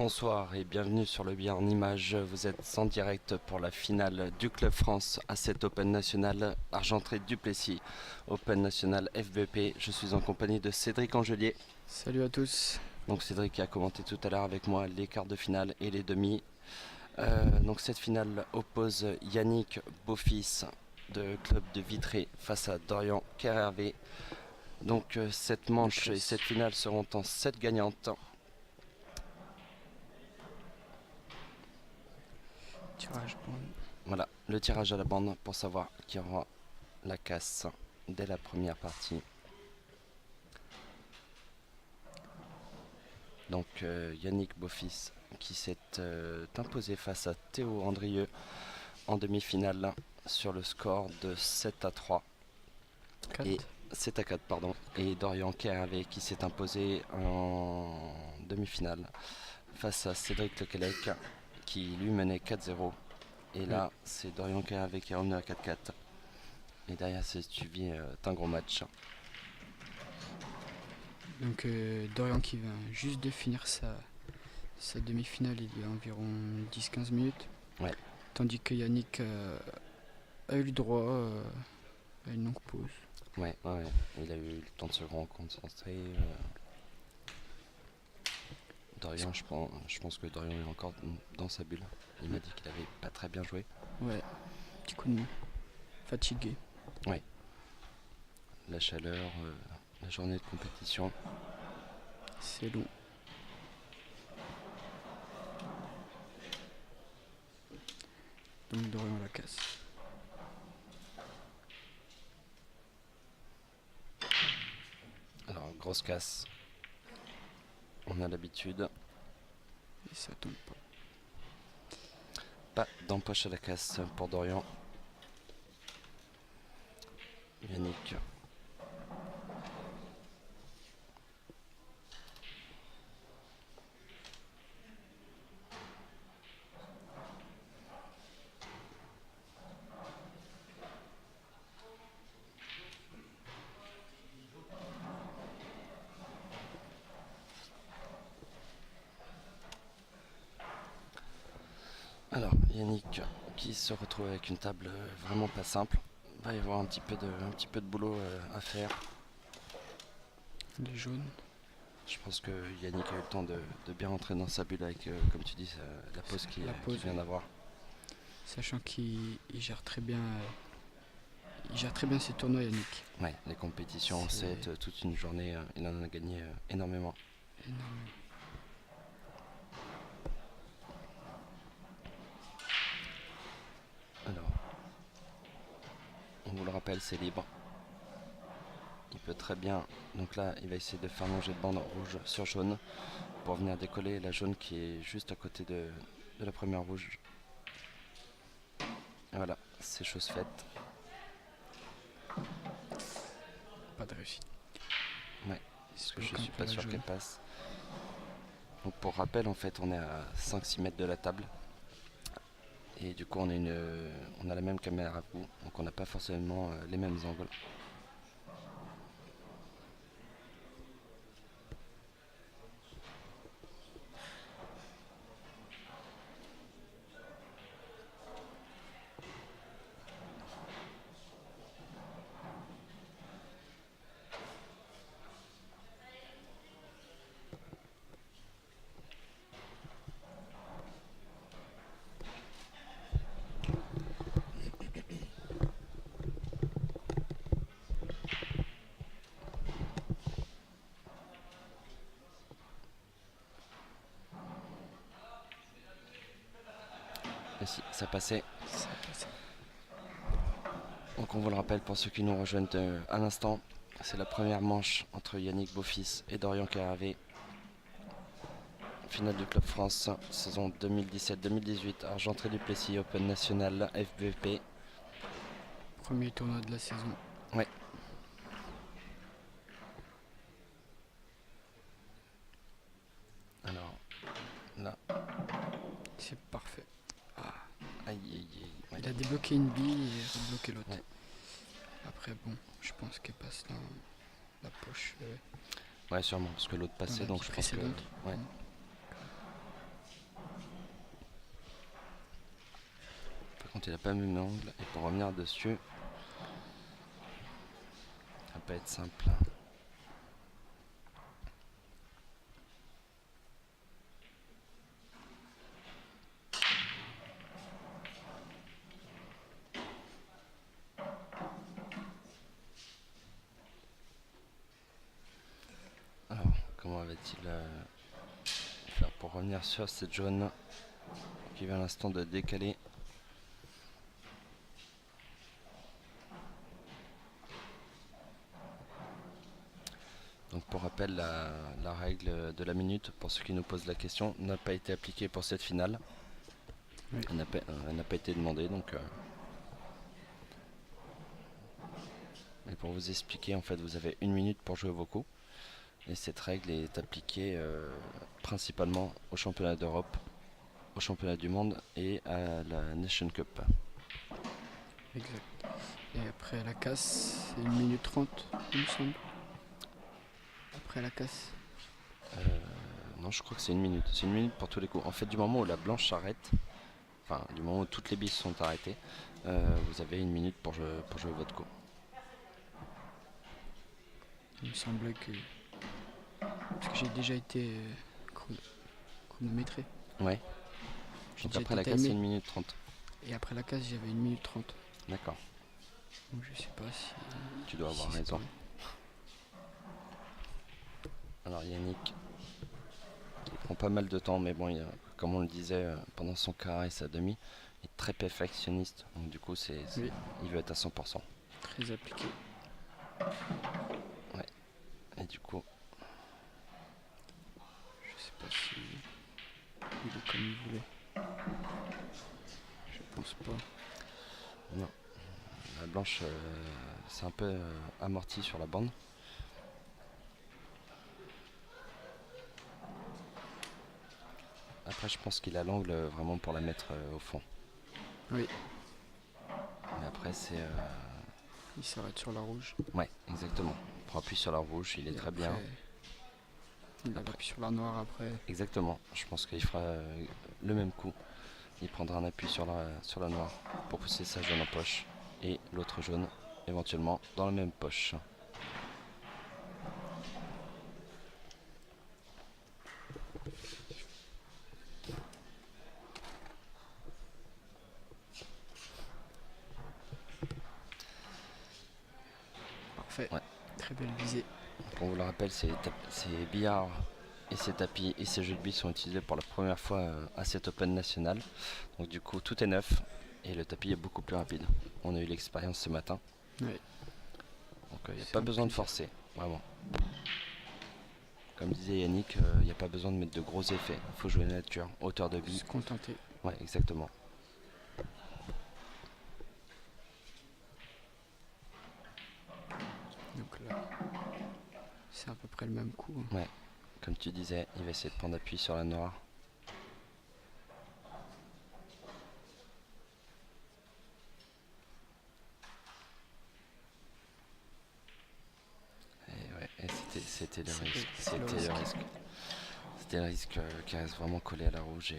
Bonsoir et bienvenue sur le Bien en Images. Vous êtes en direct pour la finale du Club France à cet Open National Argentré-Duplessis, Open National FBP. Je suis en compagnie de Cédric Angelier. Salut à tous. Donc Cédric qui a commenté tout à l'heure avec moi les quarts de finale et les demi. Donc cette finale oppose Yannick Beaufils de Club de Vitré face à Dorian Kerhervé. Donc cette manche et cette finale seront en 7 gagnantes. Tirage bande. Voilà, le tirage à la bande pour savoir qui aura la casse dès la première partie. Donc Yannick Beaufils qui s'est imposé face à Théo Andrieux en demi-finale sur le score de 7 à 3. 4. Et 7 à 4 pardon. Et Dorian Kerhervé qui s'est imposé en demi-finale face à Cédric Lequelec qui lui menait 4-0. Et là, c'est Dorian Kerhervé qui est revenu à 4-4. Et derrière, c'est suivi d'un gros match. Donc Dorian qui vient juste de finir sa demi-finale il y a environ 10-15 minutes. Ouais. Tandis que Yannick a eu le droit à une longue pause. Ouais, il a eu le temps de se reconcentrer. Dorian, je pense que Dorian est encore dans sa bulle. Il m'a dit qu'il avait pas très bien joué. Ouais, petit coup de mou. Fatigué. Ouais. La chaleur, la journée de compétition. C'est long. Donc Dorian la casse. Alors, grosse casse. On a l'habitude. Et ça tombe pas. Pas d'empoche à la casse pour Dorian. Yannick. Alors, Yannick qui se retrouve avec une table vraiment pas simple. Il va y avoir un petit peu de boulot à faire. Les jaunes. Je pense que Yannick a eu le temps de bien rentrer dans sa bulle avec, comme tu dis, la pause qu'il vient d'avoir. Sachant qu'il gère très bien. Il gère très bien ses tournois, Yannick. Ouais, les compétitions en 7, toute une journée, il en a gagné énormément. Alors, on vous le rappelle, c'est libre. Il peut très bien, donc là, il va essayer de faire manger de bande rouge sur jaune pour venir décoller la jaune qui est juste à côté de la première rouge. Et voilà, c'est chose faite. Pas de réussite. Ouais, parce que je suis pas sûr qu'elle passe. Donc pour rappel, en fait, on est à 5-6 mètres de la table. Et du coup, on a la même caméra à vous, donc on n'a pas forcément les mêmes angles. Et si, ça passait. Donc on vous le rappelle pour ceux qui nous rejoignent à l'instant, c'est la première manche entre Yannick Beaufils et Dorian Kerhervé. Finale du Club France, saison 2017-2018, Argentré-Duplessis, Open National FBP. Premier tournoi de la saison. Ouais. Alors, là. C'est parfait. Ah. Aïe, aïe, aïe. Ouais. Il a débloqué une bille et rebloqué l'autre. Ouais. Après, bon, je pense qu'elle passe dans la poche. Ouais, sûrement, parce que l'autre passait, donc je pense que... Ouais. contre, il a pas le même angle. Et pour revenir dessus, ça va pas être simple. Alors, comment va-t-il faire pour revenir sur cette jaune qui vient à l'instant de décaler? Donc pour rappel, la règle de la minute, pour ceux qui nous posent la question, n'a pas été appliquée pour cette finale. Oui. Elle n'a pas été demandée. Donc, et pour vous expliquer, en fait, vous avez 1 minute pour jouer vos coups. Et cette règle est appliquée principalement au championnat d'Europe, au championnat du monde et à la Nation Cup. Exact. Et après la casse, c'est 1 minute 30, il me semble. Après la casse. Non, je crois que c'est 1 minute. C'est 1 minute pour tous les coups. En fait, du moment où la blanche s'arrête, enfin, du moment où toutes les billes sont arrêtées, vous avez 1 minute pour jouer votre coup. Il me semblait que. Parce que j'ai déjà été chronométré. Ouais. J'ai Donc déjà après la été casse, c'est timé. 1 minute 30. Et après la casse, j'avais 1 minute 30. D'accord, Donc je sais pas si. tu dois avoir si c'est raison. pareil. Alors Yannick, il prend pas mal de temps, mais bon, comme on le disait pendant son quart et sa demi, il est très perfectionniste. Donc du coup, Oui. il veut être à 100%. Très appliqué. Et du coup, Je sais pas si. Il est comme il voulait. Je pense pas. non. La blanche, c'est un peu amorti sur la bande. Après, je pense qu'il a l'angle vraiment pour la mettre au fond. Oui. Mais après, c'est... Il s'arrête sur la rouge. Ouais, exactement. Il prend appui sur la rouge, il est Et très après, bien. Il appuie sur la noire après. Exactement. Je pense qu'il fera le même coup. Il prendra un appui sur la noire pour pousser sa jaune en poche. Et l'autre jaune, éventuellement, dans la même poche. Parfait. Ouais. Très belle visée. On vous le rappelle, ces billards et ces tapis et ces jeux de billes sont utilisés pour la première fois à cet Open national. Donc du coup, tout est neuf et le tapis est beaucoup plus rapide. On a eu l'expérience ce matin. Ouais. Donc il n'y a C'est pas un besoin de plaisir. forcer, vraiment. Comme disait Yannick, il n'y a pas besoin de mettre de gros effets. Il faut jouer la nature, hauteur de bille. Se contenter. Ouais, exactement. Donc là, c'est à peu près le même coup. Hein. Ouais, comme tu disais, il va essayer de prendre appui sur la noire. Et ouais, et c'était le risque. C'est le C'était le risque. risque. C'était le risque qui reste vraiment collé à la rouge et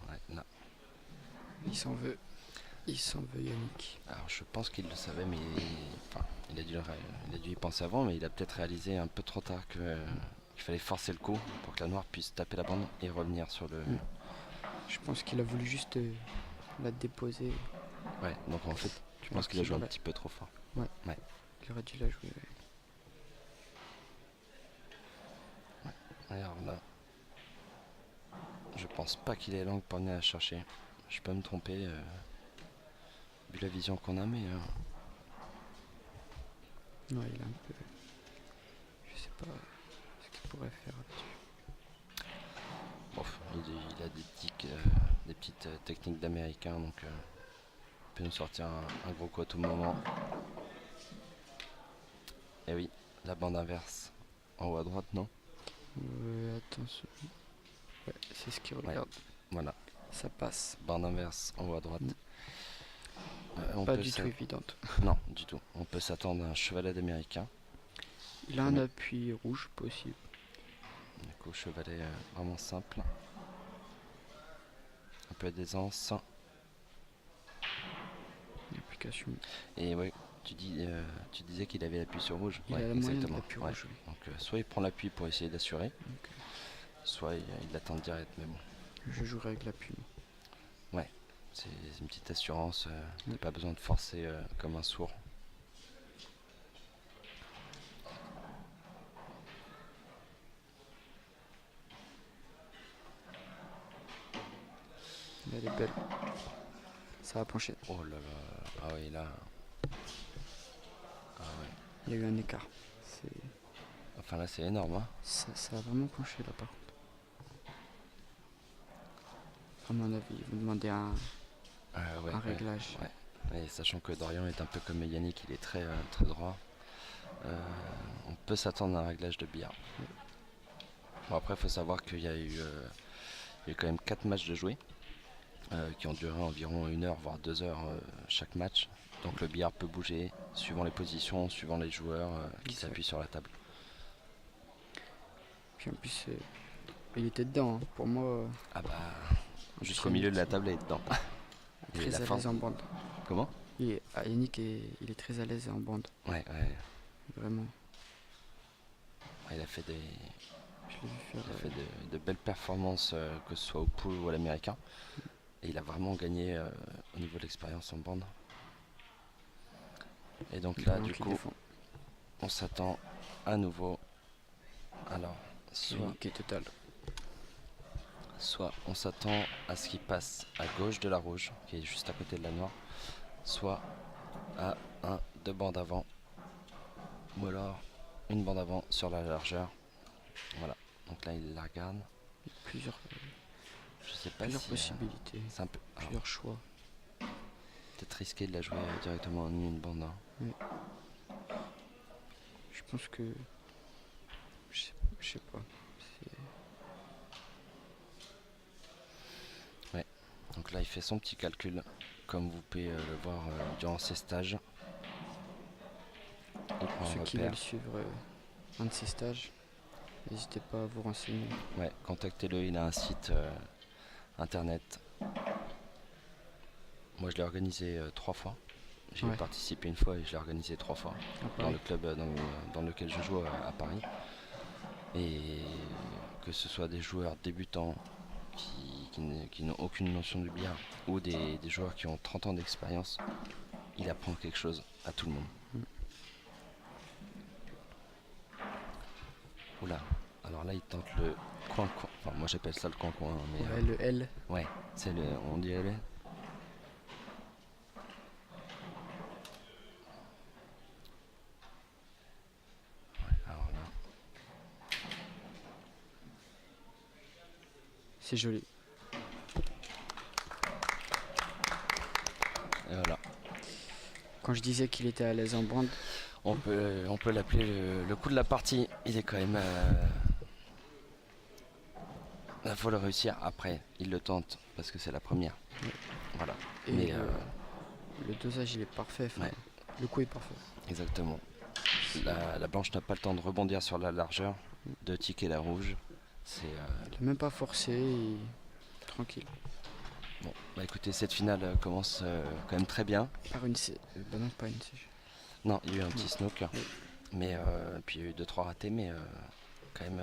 ouais, non. Il s'en veut. Il s'en veut, Yannick. Alors je pense qu'il le savait, mais enfin, il a dû y penser avant, mais il a peut-être réalisé un peu trop tard qu'il fallait forcer le coup pour que la noire puisse taper la bande et revenir sur le. Je pense qu'il a voulu juste la déposer. Ouais, donc en fait, je pense qu'il a joué un petit peu trop fort. Il aurait dû la jouer. Alors là, je pense pas qu'il ait l'angle pour venir la chercher. Je peux me tromper, vu la vision qu'on a, mais Ouais, il a un peu. Je sais pas ce qu'il pourrait faire là-dessus. bon, il a des petites techniques d'américain, donc il peut nous sortir un gros coup à tout moment. Et oui, la bande inverse en haut à droite, non? Attention. Ouais, c'est ce qu'il regarde. Voilà, Ça passe. bande inverse en haut à droite. On Pas peut du tout évidente. Non, du tout. On peut s'attendre à un chevalet d'américain. Il a un appui rouge possible. Du coup, chevalet vraiment simple. Un peu d'aisance. application. Et ouais, tu disais qu'il avait l'appui sur rouge. Il Ouais, a la moyenne de exactement. l'appui Ouais. rouge. Oui. Donc soit il prend l'appui pour essayer d'assurer, Donc, soit il attend direct. Mais bon, je jouerai avec l'appui. ouais, c'est une petite assurance. T'as Ouais. pas besoin de forcer comme un sourd. Elle est belle. Ça va pencher. Oh là là. Ah oui, là. Ah ouais. Il y a eu un écart. C'est... Enfin là, c'est énorme. Hein. Ça a vraiment penché là par contre. À mon avis, vous demandez Ouais, un réglage. ouais. Et sachant que Dorian est un peu comme Yannick, il est très, très droit. On peut s'attendre à un réglage de billard. Bon, après, il faut savoir qu'il y a eu quand même 4 matchs de jouer qui ont duré environ 1 heure, voire 2 heures chaque match. Donc le billard peut bouger suivant les positions, suivant les joueurs qui C'est s'appuient sur la table. Puis en plus, il était dedans. Hein. Pour moi, Ah bah, en jusqu'au plus, milieu de la table, il est dedans. Et très la à fin. l'aise en bande. Comment? Yannick, il est très à l'aise en bande. Ouais. Vraiment. Ouais, il a fait Je l'ai vu faire. de belles performances, que ce soit au pool ou à l'américain. Et il a vraiment gagné au niveau de l'expérience en bande. Et donc là, du coup, on s'attend à nouveau. Alors, Yannick est total. soit on s'attend à ce qu'il passe à gauche de la rouge, qui est juste à côté de la noire, soit à deux bandes avant, ou alors une bande avant sur la largeur. Voilà, donc là il la regarde. Plusieurs Je sais pas plusieurs si possibilités, c'est un peu plusieurs choix. peut-être risqué de la jouer directement en une bande. Hein. Oui. Je pense que. Je sais pas. Donc là il fait son petit calcul, comme vous pouvez le voir durant ses stages. Il prend un Ceux qui repère. veulent suivre un de ces stages, n'hésitez pas à vous renseigner. Ouais, contactez-le, il a un site internet. Moi je l'ai organisé 3 fois. J'ai Ouais. participé une fois et je l'ai organisé 3 fois Ah, dans pareil. le club dans lequel je joue à Paris. Et que ce soit des joueurs débutants qui n'ont aucune notion du billard ou des joueurs qui ont 30 ans d'expérience, il apprend quelque chose à tout le monde. Oula, alors là il tente le coin-coin. Enfin moi j'appelle ça le coin-coin. Mais, Ouais, le L. ouais, c'est le. On dit le. Alors là. C'est joli. Et voilà. Quand je disais qu'il était à l'aise en bande, On peut l'appeler le coup de la partie. Il est quand même. Il faut le réussir. Après, il le tente parce que c'est la première. Ouais. Voilà. et Mais le dosage il est parfait. Enfin, ouais. Le coup est parfait. Exactement. La blanche n'a pas le temps de rebondir sur la largeur, de ticker la rouge. C'est Il a même pas forcé. Tranquille. bon. Bah écoutez, cette finale commence quand même très bien. Par une C. Bah non, pas une C. Non, il y a eu un petit snook, Oui. mais puis il y a eu 2-3 ratés, mais quand même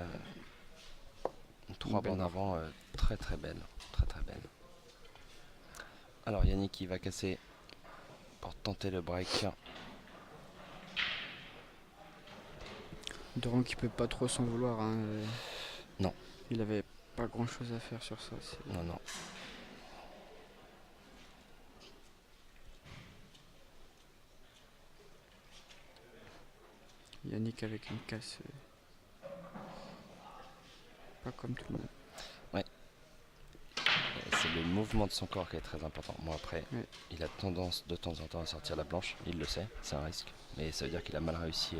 3 belle bandes barre. avant très très belles, très très belles. Alors Yannick il va casser pour tenter le break. Doran qui peut pas trop s'en vouloir. Hein. Non. Il avait pas grand chose à faire sur ça. Non, non. Yannick avec une casse. Pas comme tout le monde. C'est le mouvement de son corps qui est très important. Bon après, Ouais. il a tendance de temps en temps à sortir la blanche, il le sait, c'est un risque. Mais ça veut dire qu'il a mal réussi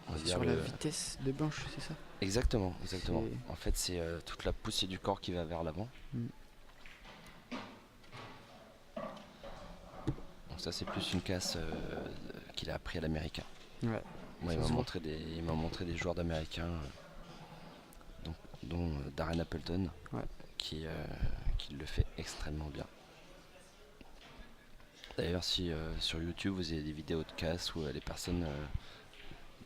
on va C'est dire sur la vitesse de blanche, c'est ça? Exactement. C'est- En fait c'est toute la poussée du corps qui va vers l'avant. Mm. Donc ça c'est plus une casse qu'il a appris à l'américain. Ouais. Moi, Ça il se m'a voit. montré des joueurs d'américains, dont Darren Appleton, Ouais. qui le fait extrêmement bien. D'ailleurs, si sur YouTube vous avez des vidéos de casse où les personnes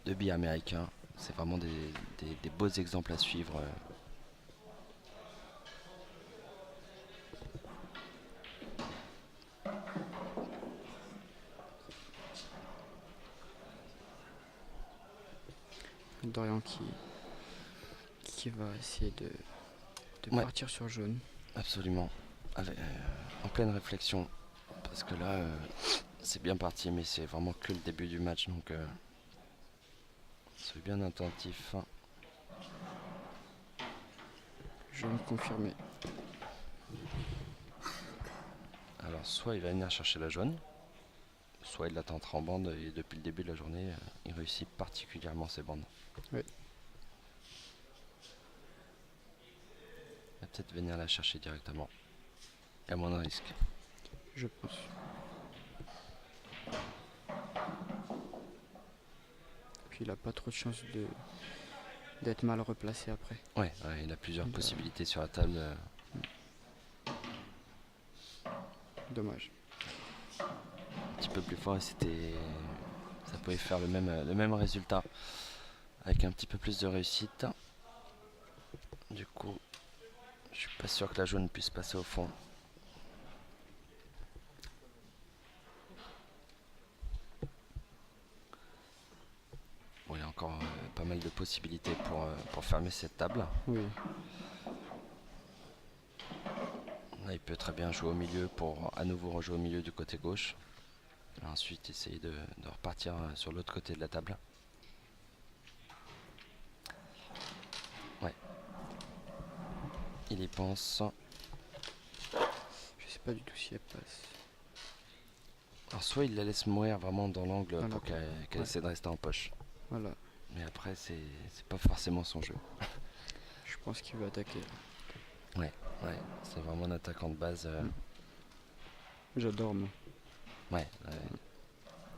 de billes américains, c'est vraiment des beaux exemples à suivre. Dorian qui va essayer de Ouais. partir sur jaune. Absolument. En pleine réflexion. Parce que là, c'est bien parti, mais c'est vraiment que le début du match. Donc, soyez bien attentif. Jaune confirmé. Alors, soit il va venir chercher la jaune, soit il la tentera en bande. Et depuis le début de la journée, il réussit particulièrement ses bandes. Oui. Il va peut-être venir la chercher directement. Et à moins de risque. Je pense. Puis il a pas trop de chance d'être mal replacé après. Ouais, il a plusieurs Il a- possibilités sur la table. Dommage. Un petit peu plus fort, ça pouvait faire le même résultat avec un petit peu plus de réussite. Du coup, je suis pas sûr que la jaune puisse passer au fond. Bon, il y a encore pas mal de possibilités pour fermer cette table. Oui. Là, il peut très bien jouer au milieu pour à nouveau rejouer au milieu du côté gauche. Et ensuite, essayer de repartir sur l'autre côté de la table. Ouais. Il y pense. Je sais pas du tout si elle passe. Alors, soit il la laisse mourir vraiment dans l'angle Voilà. pour qu'elle essaie de rester en poche. Voilà. Mais après, c'est pas forcément son jeu. Je pense qu'il va attaquer. Ouais, c'est vraiment un attaquant de base. J'adore moi. Ouais.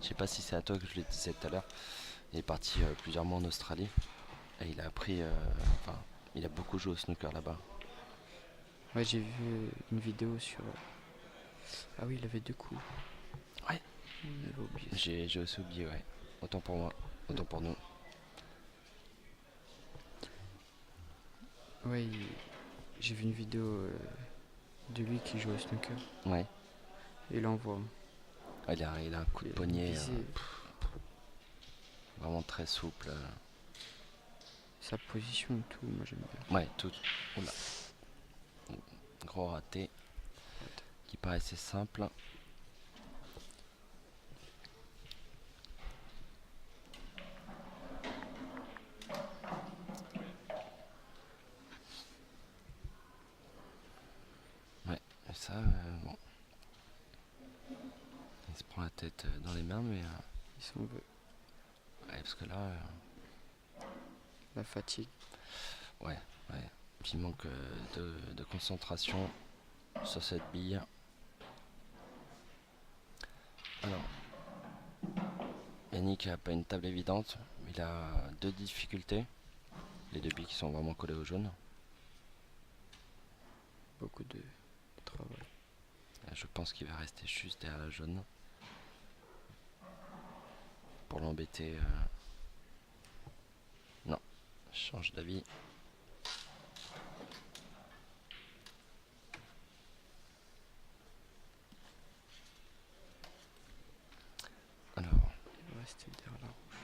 Je sais pas si c'est à toi que je le disais tout à l'heure. Il est parti plusieurs mois en Australie et il a appris. Enfin, il a beaucoup joué au snooker là-bas. Ouais, j'ai vu une vidéo sur. Ah oui, il avait 2 coups. Ouais. On avait oublié ça. J'ai aussi oublié, ouais. Autant pour moi, autant pour nous. Ouais, j'ai vu une vidéo de lui qui joue au snooker. Ouais. Et il envoie. Il a un coup de poignet vraiment très souple. Sa position et tout, moi j'aime bien. Ouais, tout. Oula. Gros raté. Qui paraissait simple. Ouais, et ça, bon. Il se prend la tête dans les mains, mais. Il s'en veut. Ouais, parce que là. La fatigue. Ouais. Puis il manque de concentration sur cette bille. Alors, Yannick n'a pas une table évidente. Il a 2 difficultés. Les 2 billes qui sont vraiment collées au jaune. Beaucoup de travail. Je pense qu'il va rester juste derrière la jaune. Pour l'embêter. Non, je change d'avis. Alors, Il va rester derrière la rouge.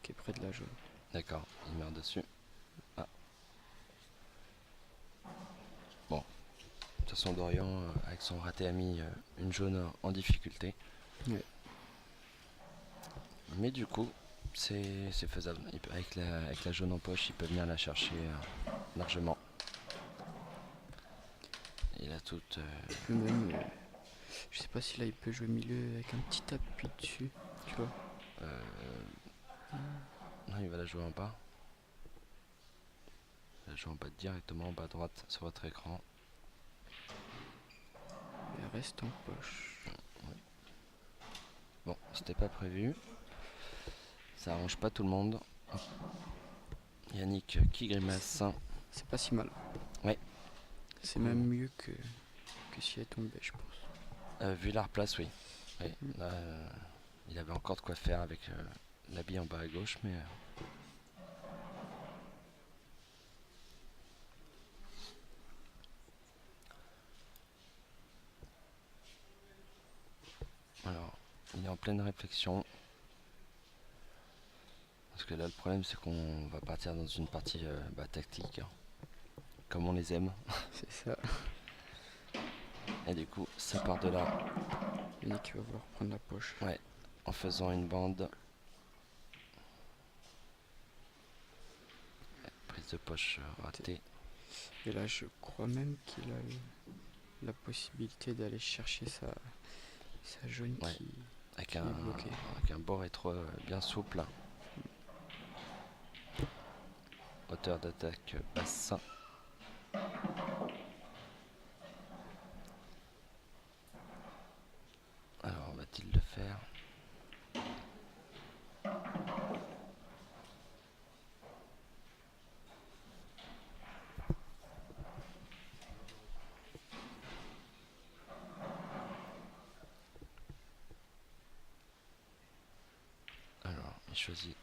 Qui est près de la jaune. d'accord, il meurt dessus. Ah. Bon. De toute façon, Dorian, avec son raté, a mis une jaune en difficulté. Ouais. Mais du coup, c'est faisable. Avec la jaune en poche, il peut venir la chercher largement. Il a toute. Il peut même. Je sais pas si là il peut jouer milieu avec un petit appui dessus. Tu vois. Non, il va la jouer en bas. Il va la jouer en bas directement, en bas à droite sur votre écran. Elle reste en poche. Bon, c'était pas prévu. Ça arrange pas tout le monde. Yannick qui grimace. C'est pas si mal. Ouais. C'est même mieux que si elle tombait, je pense. Vu la replace, oui. Oui, là, il avait encore de quoi faire avec la bille en bas à gauche, mais alors, il est en pleine réflexion. Parce que là, le problème, c'est qu'on va partir dans une partie tactique, hein, comme on les aime. C'est ça. Et du coup, ça part de là. Yannick qui va vouloir prendre la poche. Ouais, en faisant une bande. Prise de poche ratée. Et là, je crois même qu'il a eu la possibilité d'aller chercher sa jaune Ouais. qui Avec est bloquée. avec un beau rétro bien souple. Hauteur d'attaque basse. Alors, va-t-il le faire? Alors, il choisit.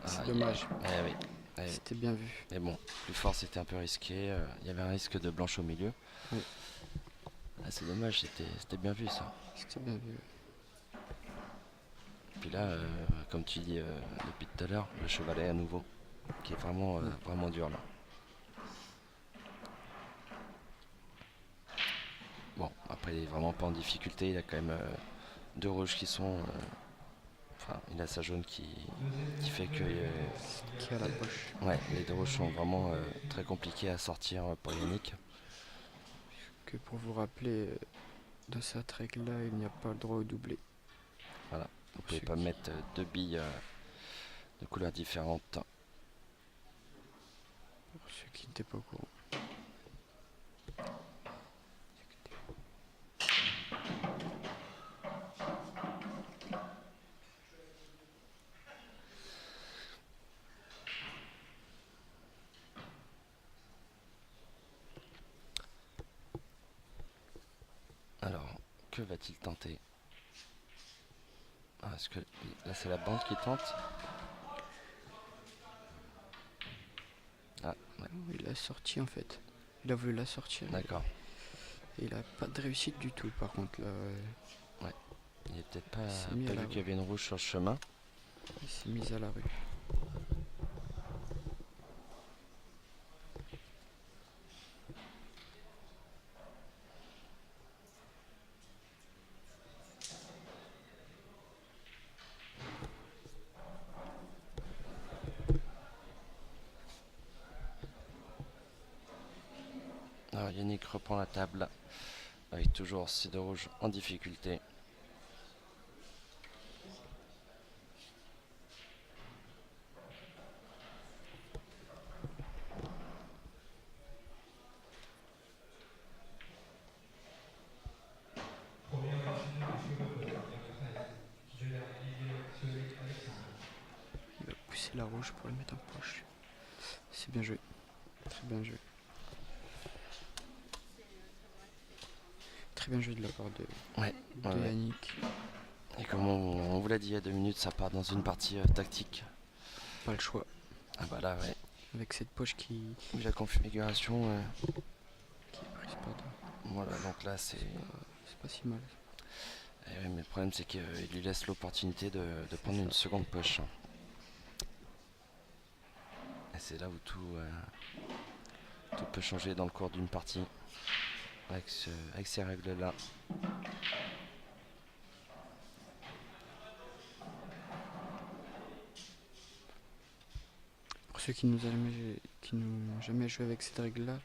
C'est dommage. Oui. C'était bien vu. Mais bon, plus fort c'était un peu risqué. Il y avait un risque de blanche au milieu. Oui. Ah, c'est dommage, c'était bien vu ça. C'était bien vu. Puis là, comme tu dis depuis tout à l'heure, le chevalet à nouveau, qui est vraiment, vraiment dur là. Bon, après il est vraiment pas en difficulté, il a quand même deux rouges qui sont... Enfin, il a sa jaune qui fait que... Qui a la poche. ouais, les deux rouges sont vraiment très compliqués à sortir pour Yannick. Que pour vous rappeler, dans cette règle-là, il n'y a pas le droit au doublé. Voilà, vous pouvez pas mettre deux billes de couleurs différentes. Pour ceux qui n'étaient pas au courant. Alors, que va-t-il tenter? Est-ce que là c'est la bande qui tente? Ah, ouais. Il a sorti en fait. Il a voulu la sortir. D'accord. Et il a pas de réussite du tout par contre là. Il est peut-être pas mis à la vu qu'il y avait une rouge sur le chemin. Il s'est mis à la rue. Alors Yannick reprend la table avec toujours ces deux rouges en difficulté. Il va pousser la rouge pour le mettre en poche. C'est bien joué. Très bien joué. Très bien joué de la part de Yannick. Et comme on vous l'a dit il y a 2 minutes, ça part dans une partie tactique. Pas le choix. Ah bah là ouais. Avec cette poche qui La configuration. est prise par deux. Voilà, donc là c'est... C'est pas si mal. Ouais, mais le problème c'est qu'il lui laisse l'opportunité de prendre une seconde poche. Et c'est là où tout peut changer dans le cours d'une partie. Avec ces règles là. Pour ceux qui n'ont jamais joué avec cette règle-là,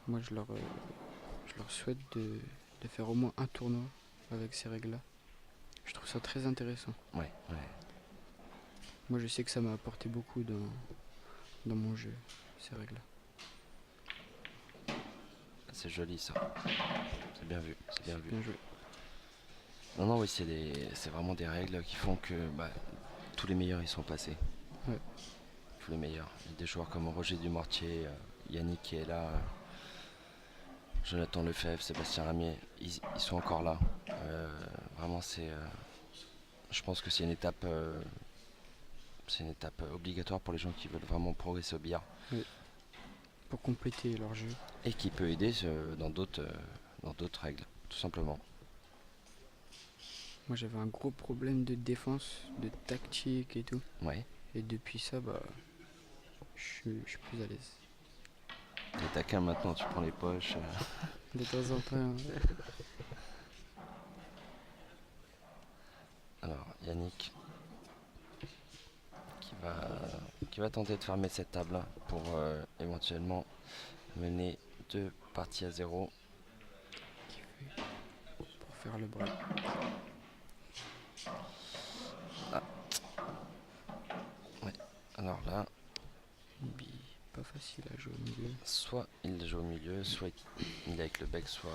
moi je leur souhaite de faire au moins un tournoi avec ces règles-là. Je trouve ça très intéressant. Ouais. Moi je sais que ça m'a apporté beaucoup dans mon jeu, ces règles-là. C'est joli ça. C'est bien vu. C'est bien vu. Bien joué. Non, oui, c'est vraiment des règles qui font que tous les meilleurs y sont passés. Ouais. Tous les meilleurs. Il y a des joueurs comme Roger Dumortier, Yannick qui est là. Jonathan Lefebvre, Sébastien Ramier, ils sont encore là. Vraiment, je pense que c'est une étape obligatoire pour les gens qui veulent vraiment progresser au billard Oui. Pour compléter leur jeu. et qui peut aider dans d'autres règles, tout simplement. Moi j'avais un gros problème de défense, de tactique et tout. Ouais. Et depuis ça, bah, je suis plus à l'aise. Les taquins maintenant, tu prends les poches. De temps en temps, hein. Alors, Yannick va, qui va tenter de fermer cette table pour éventuellement mener 2 parties à 0. Pour faire le break. Alors là, Une bille pas facile à jouer au milieu. soit il joue au milieu, soit il est avec le bec, soit...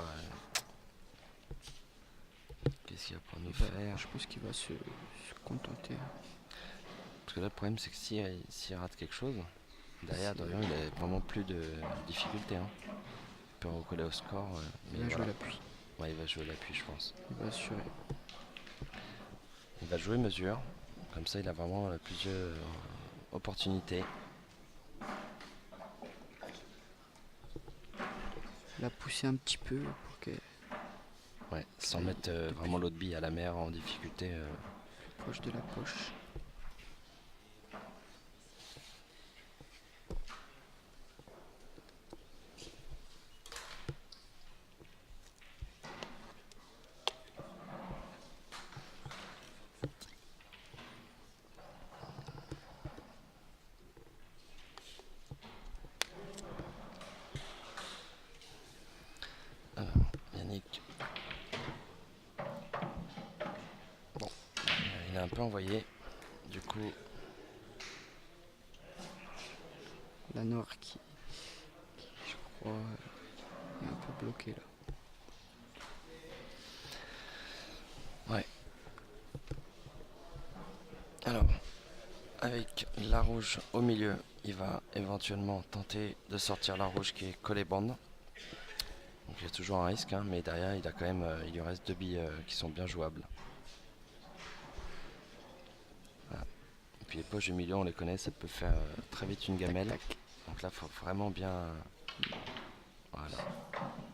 Qu'est-ce qu'il va pour nous faire? Je pense qu'il va se contenter. Parce que là, le problème, c'est que s'il rate quelque chose, derrière, Dorian, il a vraiment plus de difficulté. Il peut recoller au score. Il va jouer l'appui. Ouais, il va jouer l'appui, je pense. Il va assurer. Il va jouer mesure. Comme ça, il a vraiment plusieurs opportunités. La pousser un petit peu pour que Ouais, sans mettre vraiment l'autre bille à la mer en difficulté. proche de la poche. Alors, Yannick. Bon, il a un peu envoyé. Du coup, La noire qui je crois, est un peu bloquée là. ouais. Alors, avec la rouge au milieu, il va éventuellement tenter de sortir la rouge qui est collée bande. Donc il y a toujours un risque, mais derrière il a quand même, il lui reste 2 billes qui sont bien jouables. Voilà. Et puis les poches du milieu, on les connaît, ça peut faire très vite une gamelle. Tac, tac. Donc là, faut vraiment bien. Voilà.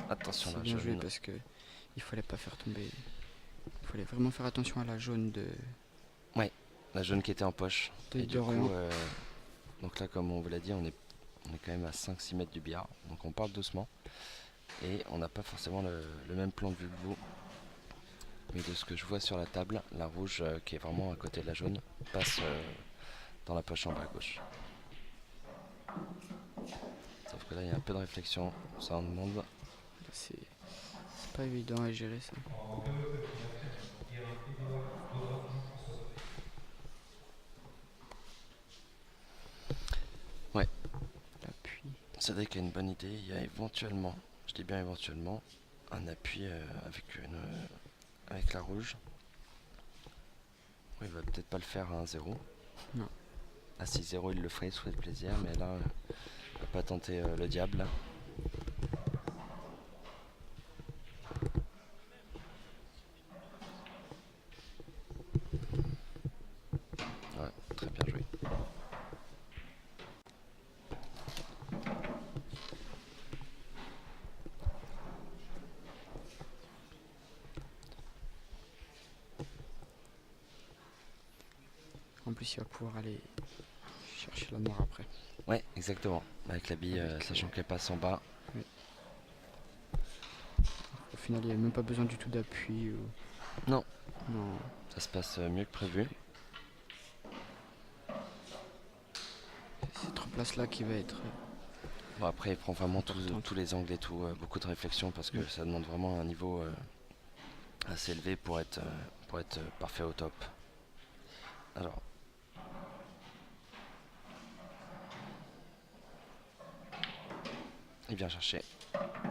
Attention C'est là, bien joué jaune. parce que il fallait pas faire tomber. Il fallait vraiment faire attention à la jaune de La jaune qui était en poche. De Et du Dorian. coup, donc là, comme on vous l'a dit, on est quand même à 5-6 mètres du billard. Donc on part doucement. Et on n'a pas forcément le même plan de vue que vous. Mais de ce que je vois sur la table, la rouge qui est vraiment à côté de la jaune passe dans la poche en bas à gauche. Sauf que là, il y a un peu de réflexion. Ça en demande. c'est pas évident à gérer ça. Ouais. L'appui. Cédric a une bonne idée. Il y a éventuellement, je dis bien éventuellement, un appui avec la rouge. Il va peut-être pas le faire à 1-0. Non. À 6-0, il le ferait, il se ferait de plaisir. Mais là, il va pas tenter le diable. Ouais, très bien joué. En plus, il va pouvoir aller chercher la noire après. Ouais, exactement. Avec la bille, sachant qu'elle passe en bas. Au final, il n'y a même pas besoin du tout d'appui. Non. Non. Ça se passe mieux que prévu. C'est cette place là qui va être. Bon, après, il prend vraiment Importante. tous les angles et tout, beaucoup de réflexion parce que ça demande vraiment un niveau assez élevé pour être parfait au top. Alors, il vient chercher.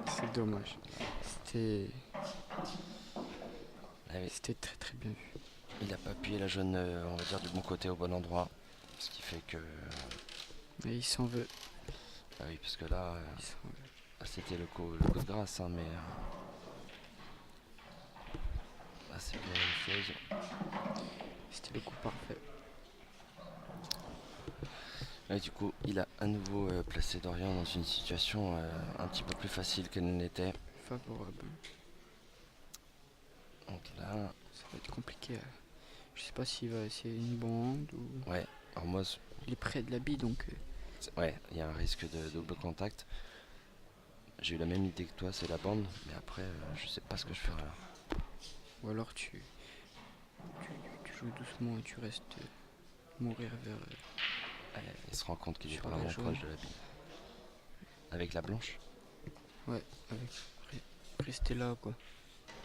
C'est dommage. C'était Ah oui, c'était très très bien vu. il n'a pas appuyé la jaune, on va dire, du bon côté au bon endroit. Ce qui fait que. Et il s'en veut. Ah oui, parce que là, Il s'en veut. C'était le coup de grâce, hein, mais là c'est pas la même chose. C'était le coup parfait. Et du coup, il a à nouveau placé Dorian dans une situation un petit peu plus facile qu'elle ne l'était. Favorable. Donc là, Ça va être compliqué. Je sais pas s'il va essayer une bande ou. ouais, alors moi, Il est près de la bille donc. ouais, il y a un risque de double contact. J'ai eu la même idée que toi, c'est la bande, mais après, je sais pas ce que je ferai là. Ou alors tu joues doucement et tu restes mourir vers. Ouais, il se rend compte qu'il est Sur la vraiment jaune. proche de la bille. Avec la blanche. Ouais, avec. Rester là quoi.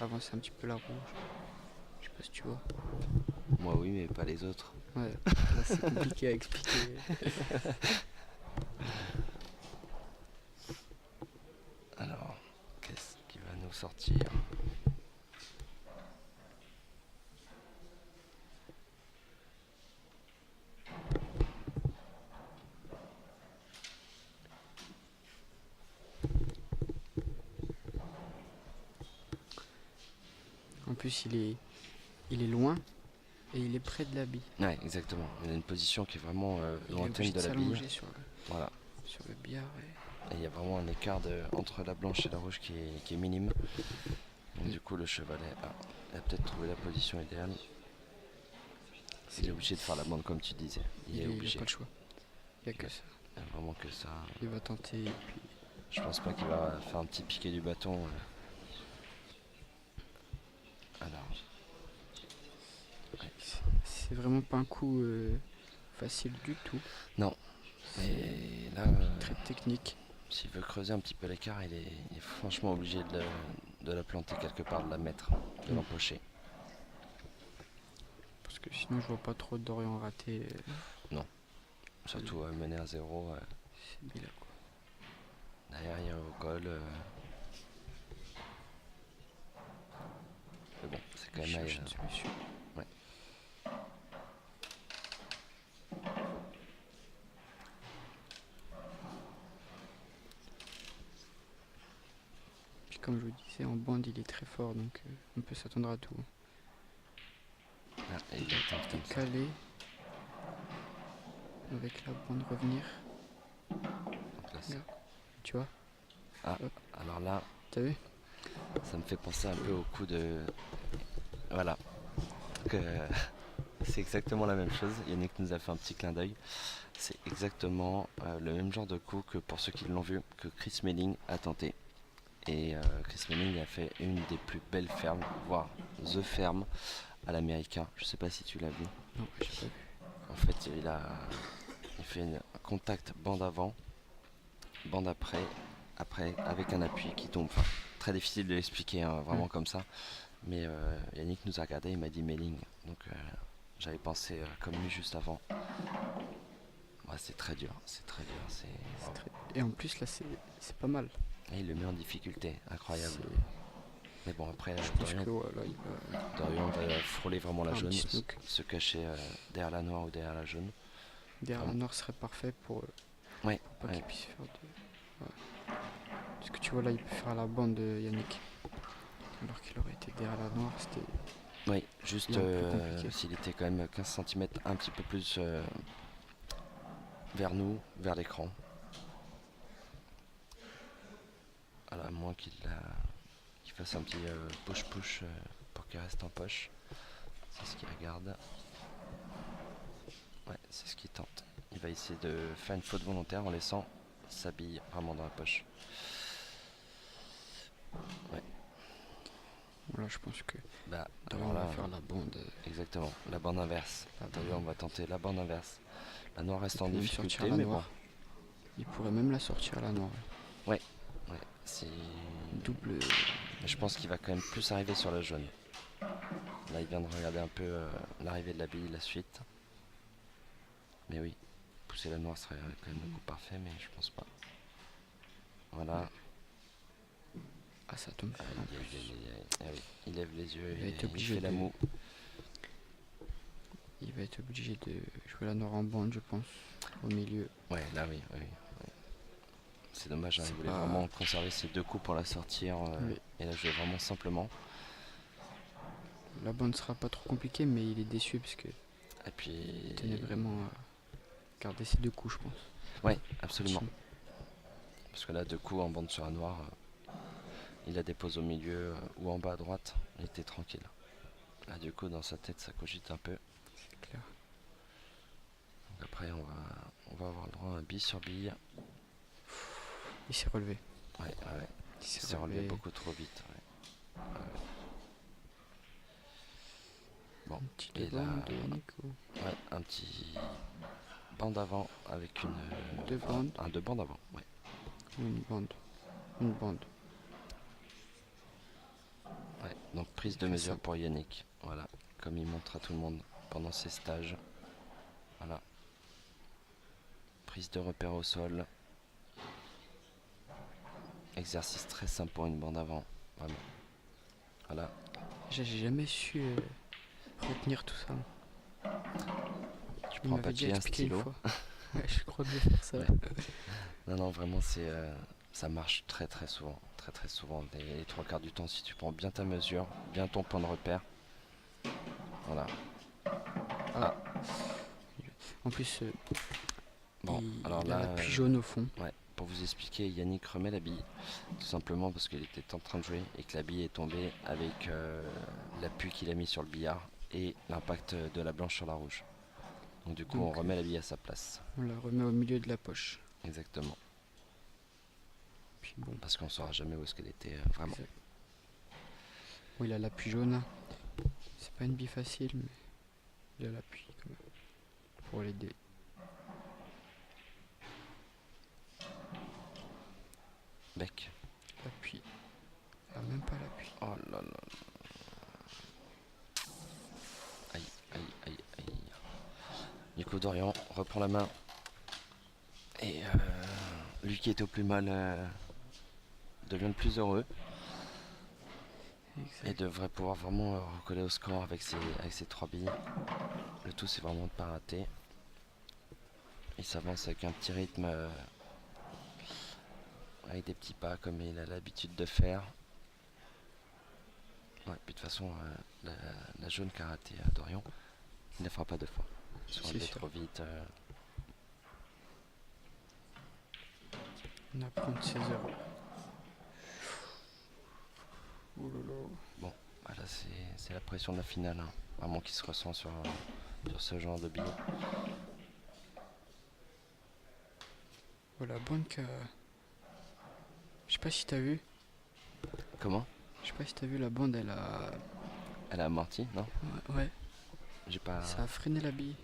Avancer un petit peu la rouge. Je sais pas si tu vois. Moi oui, mais pas les autres. Ouais, là c'est compliqué à expliquer. Alors, qu'est-ce qui va nous sortir? En plus il est loin et il est près de la bille. Ouais, exactement. Il a une position qui est vraiment Il est lointaine obligé de de la bille. s'allonger Voilà. sur le billard. Et il y a vraiment un écart entre la blanche et la rouge qui est minime. Donc, du coup, le chevalet a peut-être trouvé la position idéale. Il est obligé de faire la bande comme tu disais. Il est Il obligé. a pas le choix. Il n'y a que ça. Il y a vraiment que ça. Il va tenter et puis. Je pense pas qu'il va faire un petit piqué du bâton. Alors, C'est vraiment pas un coup facile du tout. non. C'est Et là, très technique. s'il veut creuser un petit peu l'écart, il est franchement obligé de la planter quelque part, de la mettre, de l'empocher. Parce que sinon je vois pas trop d'Orient raté Surtout mener à 0. cette bille là quoi. Derrière, il y a au col. Mais bon, c'est quand Je même. cherche une solution. Ouais. Puis comme je vous disais, en bande il est très fort donc on peut s'attendre à tout. Ah, et il tente comme ça. Calé. Avec la bande revenir. Donc là, Regarde. Tu vois? alors là, T'as vu? ça me fait penser un peu au coup de. Voilà. Que c'est exactement la même chose. Yannick nous a fait un petit clin d'œil. C'est exactement le même genre de coup que pour ceux qui l'ont vu, que Chris Smalling a tenté. Et Chris Smalling a fait une des plus belles fermes, voire The Ferme à l'américain. Je sais pas si tu l'as vu. Non, j'ai pas vu. En fait, il fait un contact bande avant, bande après, avec un appui qui tombe. Enfin, très difficile de l'expliquer vraiment comme ça. Mais Yannick nous a regardé, il m'a dit Melling. Donc j'avais pensé comme lui juste avant. Ouais, c'est très dur, c'est très dur. C'est très- Et en plus là c'est pas mal. Et il le met en difficulté, incroyable. Mais bon, après, Je pense que voilà, il va Dorian va frôler vraiment la faire un jaune, petit snook. se cacher derrière la noire ou derrière la jaune. Derrière la noire serait parfait pour Ouais, pas ouais. qu'il puisse faire de. Ouais. Parce que tu vois là, il peut faire la bande de Yannick. Alors qu'il aurait été derrière la noire, c'était. Oui, juste Là, plus compliqué. s'il était quand même 15 cm un petit peu plus vers nous, vers l'écran. Alors, à moins qu'il fasse un petit push-push pour qu'il reste en poche. C'est ce qu'il regarde. Ouais, c'est ce qu'il tente. Il va essayer de faire une faute volontaire en laissant sa bille vraiment dans la poche. Ouais. Voilà, je pense que. Bah, Dorian alors là, va faire la bande. exactement, la bande inverse. La bande. D'ailleurs, on va tenter la bande inverse. La noire reste Il en peut même difficulté, sortir la mais noire. Il pourrait même la sortir la noire. bon. Ouais, c'est. Double. Mais je pense qu'il va quand même plus arriver sur la jaune. Là, il vient de regarder un peu l'arrivée de la bille, la suite. Mais oui, pousser la noire serait quand même le coup parfait, mais je pense pas. Voilà. Ah, ça tombe. Aïe, aïe, aïe, aïe, aïe. Ah oui, il lève les yeux Il va et être il obligé fait la de- moue. Il va être obligé de jouer la noire en bande, je pense. Au milieu. Ouais, là oui, oui. C'est dommage, hein, C'est il voulait pas- vraiment conserver ses 2 coups pour la sortir Oui. et la jouer vraiment simplement. La bande sera pas trop compliquée, mais il est déçu parce que Et puis. il tenait vraiment à garder ses 2 coups, je pense. Ouais, absolument. Chine. Parce que là, 2 coups en bande sur un noir, il la dépose au milieu ou en bas à droite, il était tranquille. Là, du coup, dans sa tête, ça cogite un peu. C'est clair. Donc après, on va avoir le droit à un bille sur bille. Il s'est relevé. Ouais. Il Il s'est relevé relevé. beaucoup trop vite. Ouais. Bon, Un petit et devant là, de Yannick ou ouais, un petit bande avant avec une. deux bandes Un 2 bandes avant, ouais. ou une bande. Une bande. Ouais, donc prise de fait mesure ça. pour Yannick. Voilà, comme il montre à tout le monde pendant ses stages. Voilà. Prise de repère au sol. Exercice très simple pour une bande avant. Vraiment. Voilà. J'ai jamais su retenir tout ça. Tu Il prends un m'avait déjà papier, un expliqué une stylo. fois. Ouais, je crois que je vais faire ça. Ouais. Non, vraiment, ça marche très très souvent. Très très souvent. Les 3 quarts du temps, si tu prends bien ta mesure, bien ton point de repère. Voilà. En plus, Bon, alors il a là, l'appui jaune au fond. ouais, pour vous expliquer, Yannick remet la bille. Tout simplement parce qu'il était en train de jouer et que la bille est tombée avec l'appui qu'il a mis sur le billard et l'impact de la blanche sur la rouge. Donc du coup, Donc, on remet la bille à sa place. On la remet au milieu de la poche. Exactement. Puis bon, Parce qu'on saura jamais où est-ce qu'elle était vraiment. exact. Bon, il a l'appui jaune. C'est pas une bille facile, mais il a l'appui quand même. Pour l'aider. Bec. L'appui. Ah, même pas l'appui. Oh là là. Aïe, aïe, aïe, aïe. Du coup, Dorian reprend la main. Et lui qui était au plus mal devient le plus heureux. Et Exact. devrait pouvoir vraiment recoller au score avec ses 3 billes. Le tout, c'est vraiment de pas rater. Il s'avance avec un petit rythme, avec des petits pas comme il a l'habitude de faire. Ouais, puis de toute façon, la jaune qu'a raté à Dorian, il ne la fera pas 2 fois. Ils sont C'est allés sûr. trop vite. On apprend de ses erreurs. Ouh là là. Voilà, c'est la pression de la finale, hein, vraiment qui se ressent sur ce genre de billets. Voilà, bonne que. Je sais pas si t'as vu. Comment? Je sais pas si t'as vu la bande, elle a. Elle a amorti, non? Ouais, J'ai pas. ça a freiné la bille.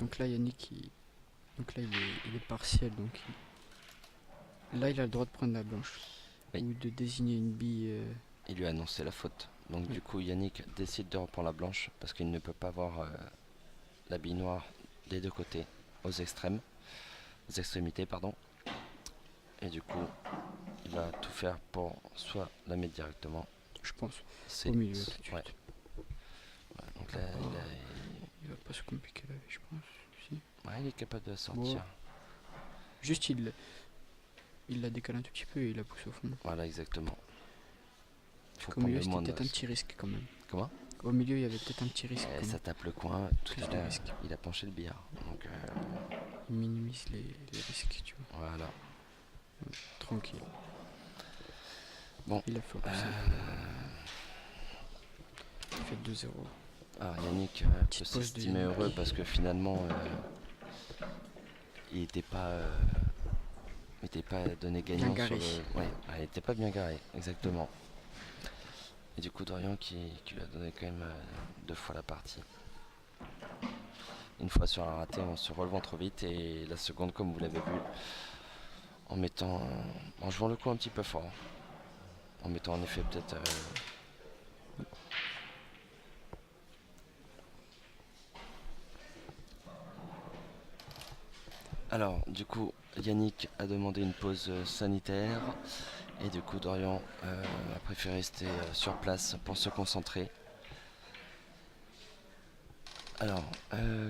Donc là, Yannick, donc là, il est partiel. Donc là, il a le droit de prendre la blanche. Oui. Ou de désigner une bille. Il lui a annoncé la faute. Donc Oui. du coup, Yannick décide de reprendre la blanche parce qu'il ne peut pas avoir la bille noire des 2 côtés, aux extrémités, pardon. Et du coup, il va tout faire pour soit la mettre directement. Je pense. C'est Au milieu tout de suite. ouais. Ouais, donc là, Il va pas se compliquer la vie, je pense. Si. il est capable de la sortir. Juste, il la décale un tout petit peu et il la pousse au fond. Voilà, exactement. Faut Au milieu, prendre le c'était moins de- peut-être un petit risque quand même. Comment? Au milieu, il y avait peut-être un petit risque. Eh, quand ça même. tape le coin. Tout Prise à de l'heure, risque. il a penché le billard. Donc Il minimise les risques, tu vois. voilà. Tranquille. Bon. Il a fait au Il fait 2-0. Alors Yannick Petite peut pause de s'estimer Yannick. heureux parce que finalement il n'était pas donné gagnant Bien sur garé. le. Ouais, il n'était pas bien garé, exactement. Et du coup Dorian qui lui a donné quand même 2 fois la partie. Une fois sur un raté en se relevant trop vite et la seconde comme vous l'avez vu en jouant le coup un petit peu fort. En mettant en effet peut-être Alors, du coup, Yannick a demandé une pause sanitaire et du coup, Dorian a préféré rester sur place pour se concentrer. Alors,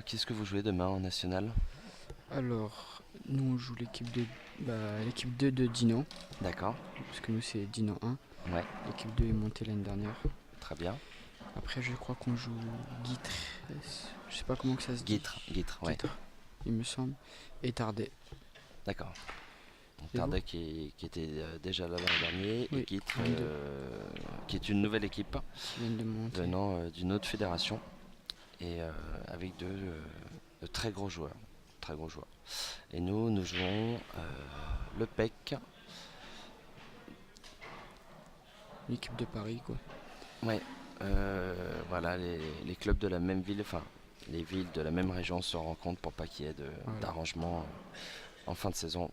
qu'est-ce que vous jouez demain en national? Alors, nous on joue l'équipe 2 de Dinan, D'accord. parce que nous c'est Dinan 1. Ouais, L'équipe 2 est montée l'année dernière. très bien. Après, je crois qu'on joue Guitre. Je sais pas comment que ça se dit. Guitre, ouais. Guitre, il me semble. Et Tardet. D'accord. Donc, Et vous? Tardec qui était déjà là l'an dernier, Oui, et Guitre, 22. qui est une nouvelle équipe Qui viennent de monter. venant d'une autre fédération, et avec de très gros joueurs. Très gros joueurs. Et nous jouons le PEC. L'équipe de Paris, quoi. Ouais, voilà, les clubs de la même ville, enfin, les villes de la même région se rencontrent pour pas qu'il y ait Voilà. d'arrangement en fin de saison.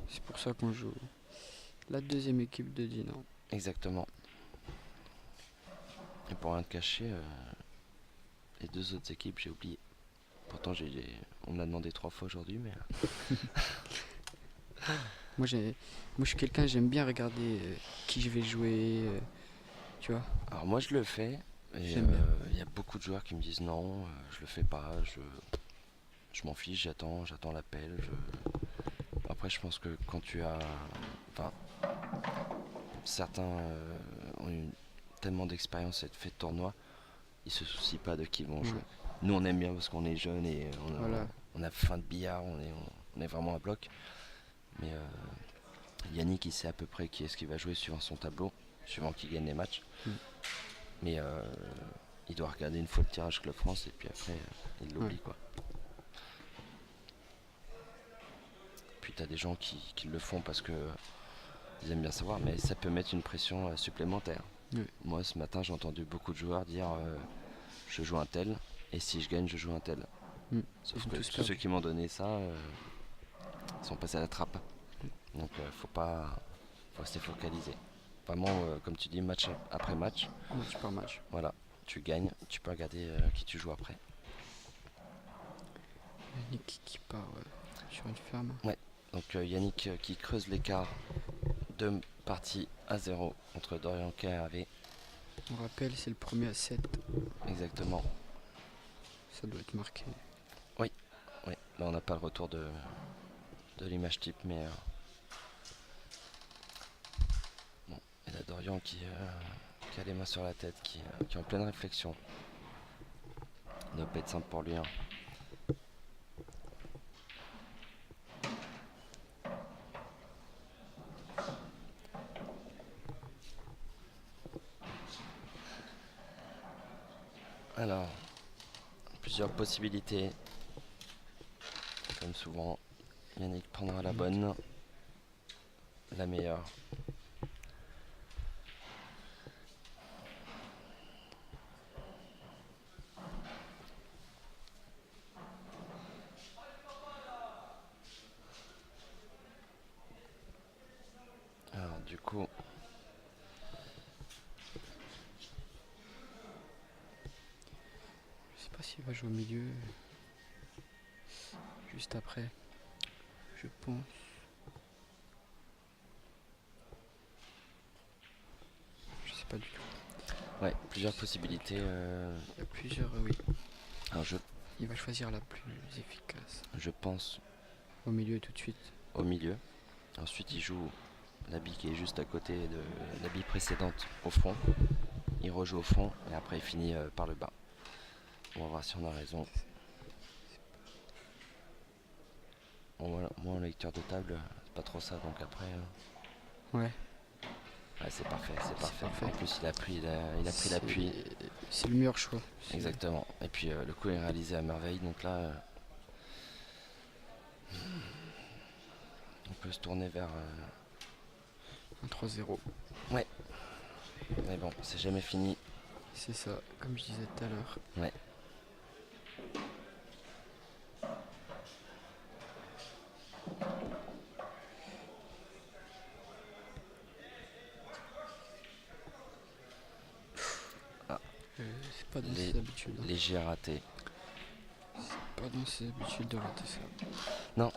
C'est pour ça qu'on joue la deuxième équipe de Dinan. Exactement. Et pour rien te cacher, les deux autres équipes, j'ai oublié. Pourtant, on me l'a demandé 3 fois aujourd'hui, mais Moi, je suis quelqu'un, j'aime bien regarder qui je vais jouer, tu vois. alors moi je le fais. Et J'aime bien. il y a beaucoup de joueurs qui me disent non, je le fais pas, je m'en fiche, j'attends l'appel. Après, je pense que quand tu as, enfin, certains ont eu tellement d'expérience et fait de tournois, ils se soucient pas de qui vont jouer. Ouais. Nous, on aime bien parce qu'on est jeunes et Voilà. on a faim de billard, on est vraiment à bloc. Mais Yannick, il sait à peu près qui est-ce qu'il va jouer suivant son tableau, suivant qui gagne les matchs. Mm. Mais il doit regarder une fois le tirage Club France et puis après, il l'oublie, Ouais. quoi. Puis t'as des gens qui le font parce que ils aiment bien savoir, mais ça peut mettre une pression supplémentaire. Ouais. Moi, ce matin, j'ai entendu beaucoup de joueurs dire je joue un tel, et si je gagne, je joue un tel. Mm. Sauf Ils ont que tous tous ceux perdu. qui m'ont donné ça sont passés à la trappe. Donc, faut rester focalisé. Vraiment, comme tu dis, match après match, Match par match. voilà, tu gagnes, tu peux regarder qui tu joues après. Yannick qui part sur une ferme. Donc, Yannick qui creuse l'écart, 2 parties à 0 contre Dorian KRV. On rappelle, c'est le premier à 7. Exactement. Ça doit être marqué. Oui, là on n'a pas le retour de l'image type, mais bon, et là Dorian qui a les mains sur la tête, qui est en pleine réflexion. Ça doit pas être simple pour lui, hein. Alors, plusieurs possibilités. Comme souvent, Yannick prendra la bonne, la meilleure. Alors du coup, Je sais pas s'il va jouer au milieu. Juste après. Je pense. Je sais pas du tout. ouais, plusieurs possibilités. Il y a plusieurs, oui. Alors Il va choisir la plus efficace. je pense Au milieu tout de suite. au milieu. Ensuite, il joue la bille qui est juste à côté de la bille précédente au fond. Il rejoue au fond et après il finit par le bas. On va voir si on a raison. Bon, voilà, moi en lecture de table, c'est pas trop ça, donc après. Ouais. Ouais, c'est parfait, c'est parfait. parfait. En plus, il a pris l'appui. C'est le meilleur choix. Exactement. Et puis le coup est réalisé à merveille, donc là, on peut se tourner vers. Un 3-0. Mais bon, c'est jamais fini. C'est ça, comme je disais tout à l'heure. Ouais. C'est pas dans Les- ses habitudes. Hein. Léger raté. Pas dans ses habitudes de rater ça. Non.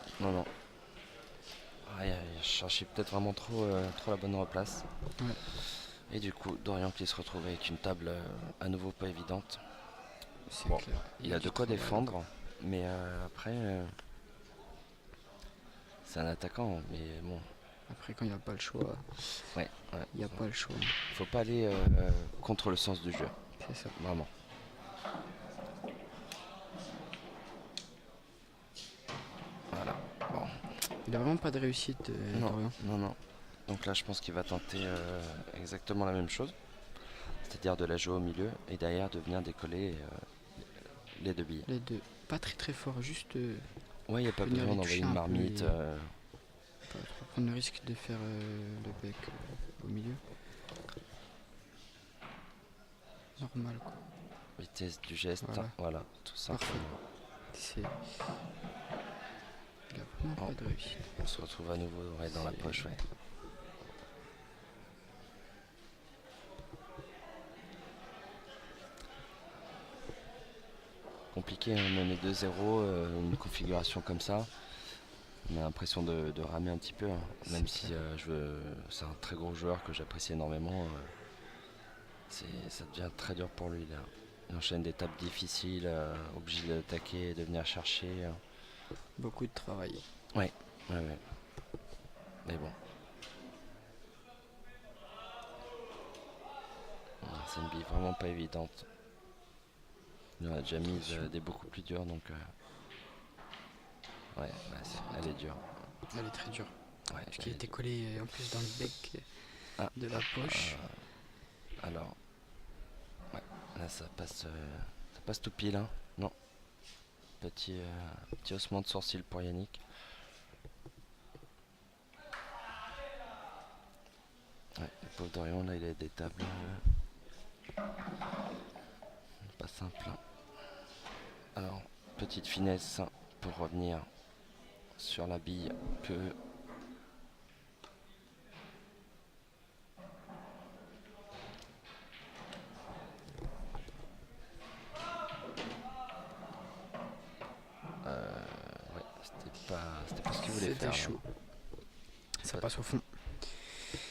Ah, il cherchait peut-être vraiment trop la bonne replace. Ouais. Et du coup, Dorian qui se retrouve avec une table à nouveau pas évidente. C'est Bon, clair. il a de du quoi travail. défendre, mais après, c'est un attaquant. Mais bon, Après, quand il n'y a pas le choix, ouais, il n'y a pas le choix. faut pas aller contre le sens du jeu, C'est ça. vraiment. Voilà, bon. Il a vraiment pas de réussite, Non, Dorian. non, non. Donc là, je pense qu'il va tenter exactement la même chose, c'est-à-dire de la jouer au milieu et derrière de venir décoller les deux billes. Les deux. Pas très très fort, juste Ouais, il n'y a pas venir besoin les d'envoyer toucher une un peu marmite. et pas trop prendre le risque de faire le bec au milieu. Normal quoi. Vitesse du geste, Voilà. voilà, tout simplement. C'est... Il a vraiment Oh. pas de réussite. On se retrouve à nouveau dans la C'est- poche, ouais. Compliqué, hein, mener 2-0, une configuration comme ça. On a l'impression de ramer un petit peu, hein. Même C'est si clair. c'est un très gros joueur que j'apprécie énormément. Ça devient très dur pour lui là. Il enchaîne des tapes difficiles, obligé d'attaquer, de venir chercher. Beaucoup de travail. Ouais, ouais. Mais bon. C'est une bille vraiment pas évidente. Il en a déjà mis des beaucoup plus dures donc. Ouais, elle est dure. Elle est très dure. Ouais, Parce qu'il était collé en plus dans le bec de la poche. alors, ouais, là ça passe tout pile, hein. Non. Petit haussement de sourcil pour Yannick. Ouais, le pauvre Dorian là il a des tables pas simples, hein. Alors, petite finesse pour revenir sur la bille que ouais, c'était pas ce qu'il voulait C'était faire. chaud. Là. Ça passe au fond.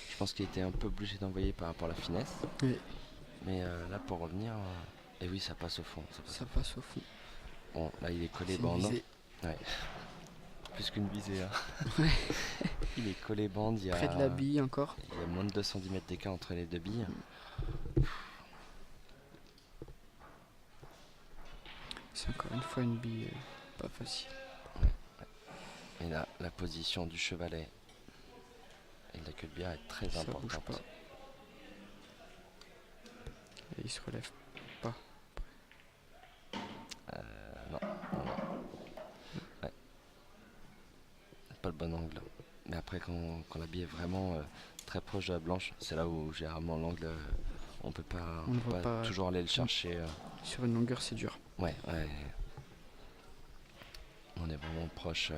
Je pense qu'il était un peu obligé d'envoyer par rapport à la finesse. Oui. Mais là pour revenir, et oui ça passe au fond. Ça passe au fond. Bon, là il est collé C'est une bande. visée. Ouais. Plus qu'une visée. Hein. Il est collé bande, Près de la bille encore. il y a moins de 210 mètres d'écart entre les deux billes. C'est encore une fois une bille pas facile. Et là, la position du chevalet et de la queue de bière est très Ça bouge importante. pas. Et il se relève pas. Non. Ouais. Pas le bon angle. Mais après, quand la bille est vraiment très proche de la blanche, c'est là où généralement l'angle, on peut pas, On ne peut voit pas. toujours aller le chercher. Sur une longueur, c'est dur. Ouais. On est vraiment proche.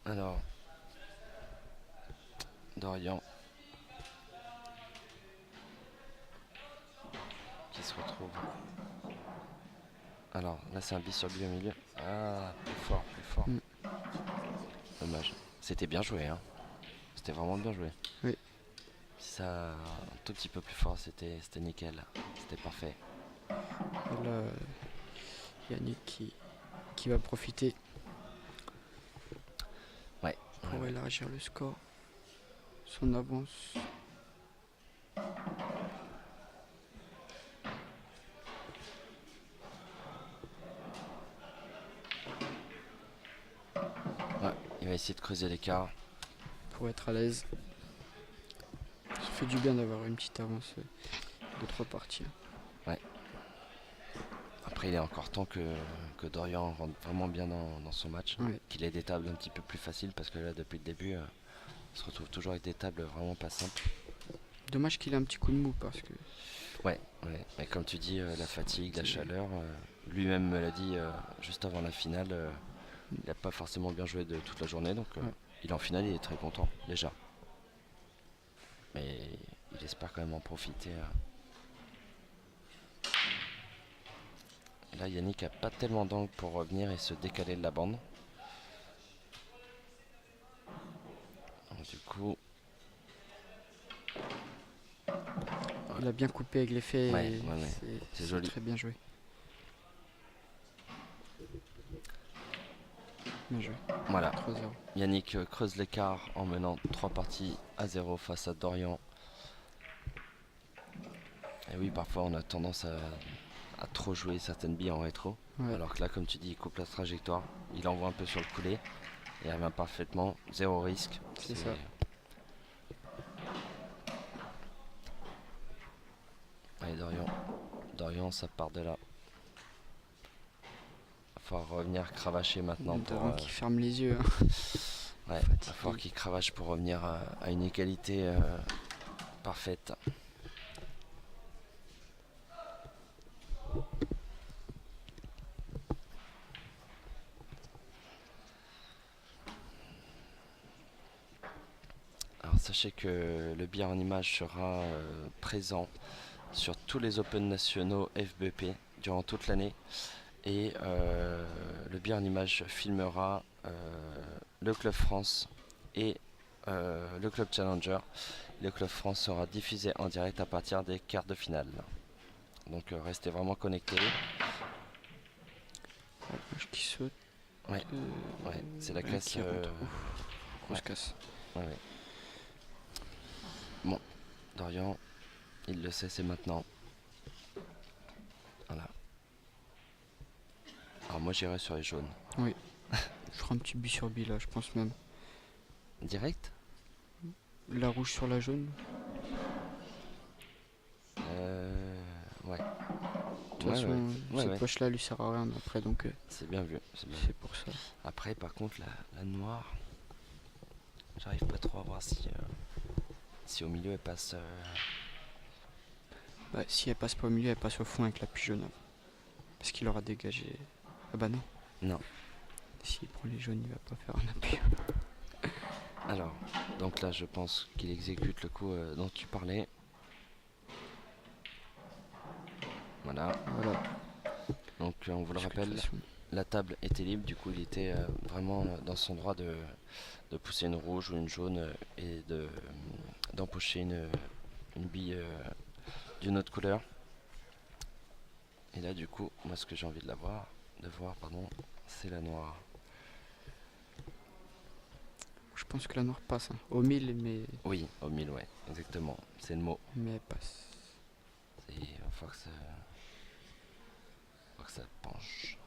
Alors, Dorian qui se retrouve. Alors là c'est un bis sur but au milieu. Ah, plus fort. Mm. Dommage. C'était bien joué, hein. C'était vraiment bien joué. Oui. Si ça un tout petit peu plus fort, c'était nickel. C'était parfait. Et là, Yannick qui va profiter Ouais. pour élargir le score. Son avance. Ouais, il va essayer de creuser l'écart. Pour être à l'aise. Ça fait du bien d'avoir une petite avance de 3 parties. Après, il est encore temps que Dorian rentre vraiment bien dans son match. Ouais. Qu'il ait des tables un petit peu plus faciles parce que là, depuis le début, il se retrouve toujours avec des tables vraiment pas simples. Dommage qu'il ait un petit coup de mou parce que Ouais. Mais comme tu dis, la fatigue, la chaleur, lui-même me l'a dit juste avant la finale, il n'a pas forcément bien joué de toute la journée. Donc, Ouais. il est en finale, il est très content, déjà. Mais il espère quand même en profiter. Là, Yannick a pas tellement d'angle pour revenir et se décaler de la bande. Donc, du coup, Il a bien coupé avec l'effet ouais, et ouais, ouais. C'est c'est joli. très bien joué. Bien joué. Voilà, 3-0. Yannick creuse l'écart en menant 3 parties à 0 face à Dorian. Et oui, parfois on a tendance à trop jouer certaines billes en rétro. Ouais, Alors que là, comme tu dis, il coupe la trajectoire, il envoie un peu sur le couler et il revient parfaitement, zéro risque. c'est ça. Allez, Dorian, ça part de là. Il va falloir revenir cravacher maintenant pour. Dorian qui ferme les yeux. Hein. Ouais, il va falloir qu'il cravache pour revenir à une égalité parfaite. Alors sachez que le billard en image sera présent sur tous les Open nationaux FBP durant toute l'année. Et le billard en image filmera le Club France et le Club Challenger. Le Club France sera diffusé en direct à partir des quarts de finale. Donc restez vraiment connectés. Qui saute. Ouais, ouais, c'est la casse. Qui rentre. Grosse ouais. casse. Ouais, ouais. Bon, Dorian, il le sait, c'est maintenant. Voilà. Alors moi j'irai sur les jaunes. Oui. Je ferai un petit but sur B là, je pense même. Direct La rouge sur la jaune. Ouais. De toute façon, ouais, cette ouais. poche là lui sert à rien après donc C'est bien vu. c'est pour ça. Après, par contre, la noire, j'arrive pas trop à voir si au milieu elle passe. Bah, si elle passe pas au milieu, elle passe au fond avec la pigeonne. Parce qu'il aura dégagé. Ah bah non. Non. S'il prend les jaunes, il va pas faire un appui. Alors, donc là, je pense qu'il exécute le coup dont tu parlais. Voilà. Voilà. Donc, on vous le rappelle, la table était libre. Du coup, il était vraiment dans son droit de pousser une rouge ou une jaune et d'empocher une bille d'une autre couleur. Et là, du coup, moi, ce que j'ai envie de voir, c'est la noire. Je pense que la noire passe. Hein. Au 1000, mais. Oui, au 1000, ouais, exactement. C'est le mot. Mais elle passe. Il va falloir que ça penche.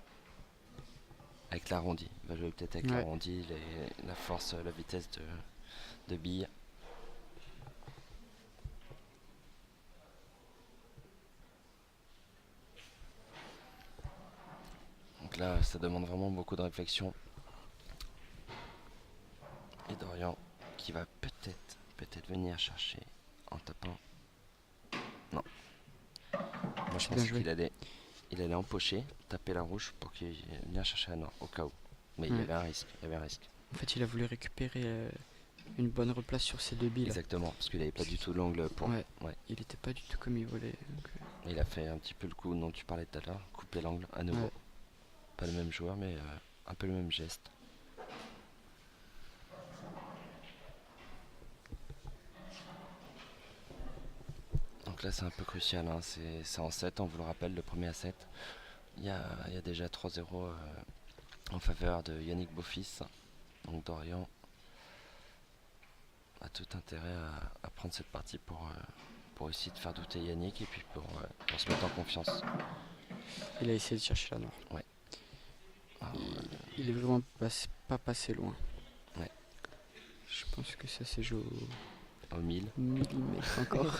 Avec l'arrondi. Il va jouer peut-être avec l'arrondi, la force, la vitesse de bille. Donc là, ça demande vraiment beaucoup de réflexion. Et Dorian qui va peut-être venir chercher en tapant. Non. Moi je pense qu'il allait empocher, taper la rouge pour qu'il vienne chercher la noire au cas où. Mais il y avait un risque. En fait, il a voulu récupérer une bonne replace sur ces deux billes. Exactement, parce qu'il n'avait pas du tout l'angle pour. Ouais. Il n'était pas du tout comme il voulait. Donc, il a fait un petit peu le coup dont tu parlais tout à l'heure, couper l'angle à nouveau. Ouais. Pas le même joueur, mais un peu le même geste. Donc là c'est un peu crucial, hein. C'est en 7, on vous le rappelle, le premier à 7. Il y a déjà 3-0 en faveur de Yannick Beaufils. Donc Dorian a tout intérêt à prendre cette partie pour essayer de faire douter Yannick et puis pour se mettre en confiance. Il a essayé de chercher la noire. Ouais. Il est vraiment pas passé loin. Ouais. Je pense que ça s'est joué au 1000. 1000 mètres encore.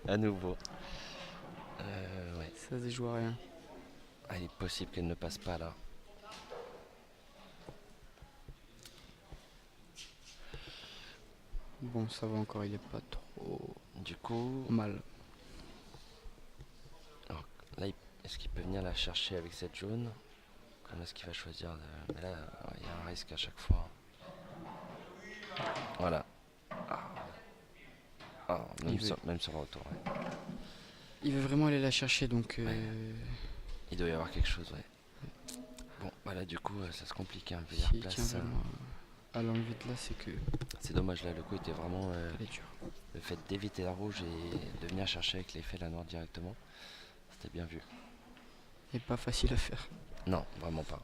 À nouveau. Ouais. Ça se joue à rien. Ah, il est possible qu'elle ne passe pas là. Bon, ça va encore, il est pas trop. Du coup. Mal. Alors, là, est-ce qu'il peut venir la chercher avec cette jaune? Comment est-ce qu'il va choisir Mais là, il y a un risque à chaque fois. Voilà. Ah, Il veut, même sur le retour, ouais. il veut vraiment aller la chercher, donc Il doit y avoir quelque chose, ouais. Bon, bah là, du coup, ça se complique, hein. s'il tient Place. vraiment à l'enlever de là, c'est que C'est dommage, là, le coup était vraiment. elle est dure. Le fait d'éviter la rouge et de venir chercher avec l'effet la noire directement, c'était bien vu. Et pas facile à faire. Non, vraiment pas.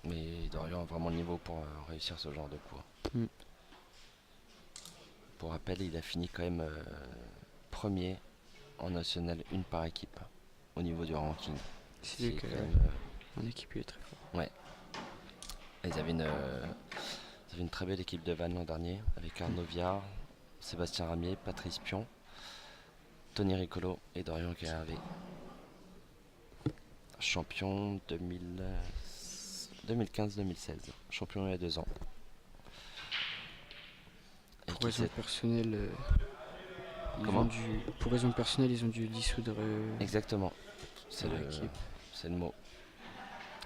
Mais Dorian a vraiment le niveau pour réussir ce genre de coup. Mm. Pour rappel, il a fini quand même premier en national 1 par équipe au niveau du ranking. C'est lui C'est que quand même, en équipe il est très fort. ouais. Ils avaient une très belle équipe de Vannes l'an dernier avec Arnaud Viard, Sébastien Ramier, Patrice Pion, Tony Ricolo et Dorian Carré. Champion 2015-2016. Champion il y a 2 ans. Et Pour qui raison s'est- personnelle, Comment pour raison personnelle, ils ont dû dissoudre Exactement. C'est le, l'équipe. c'est le mot.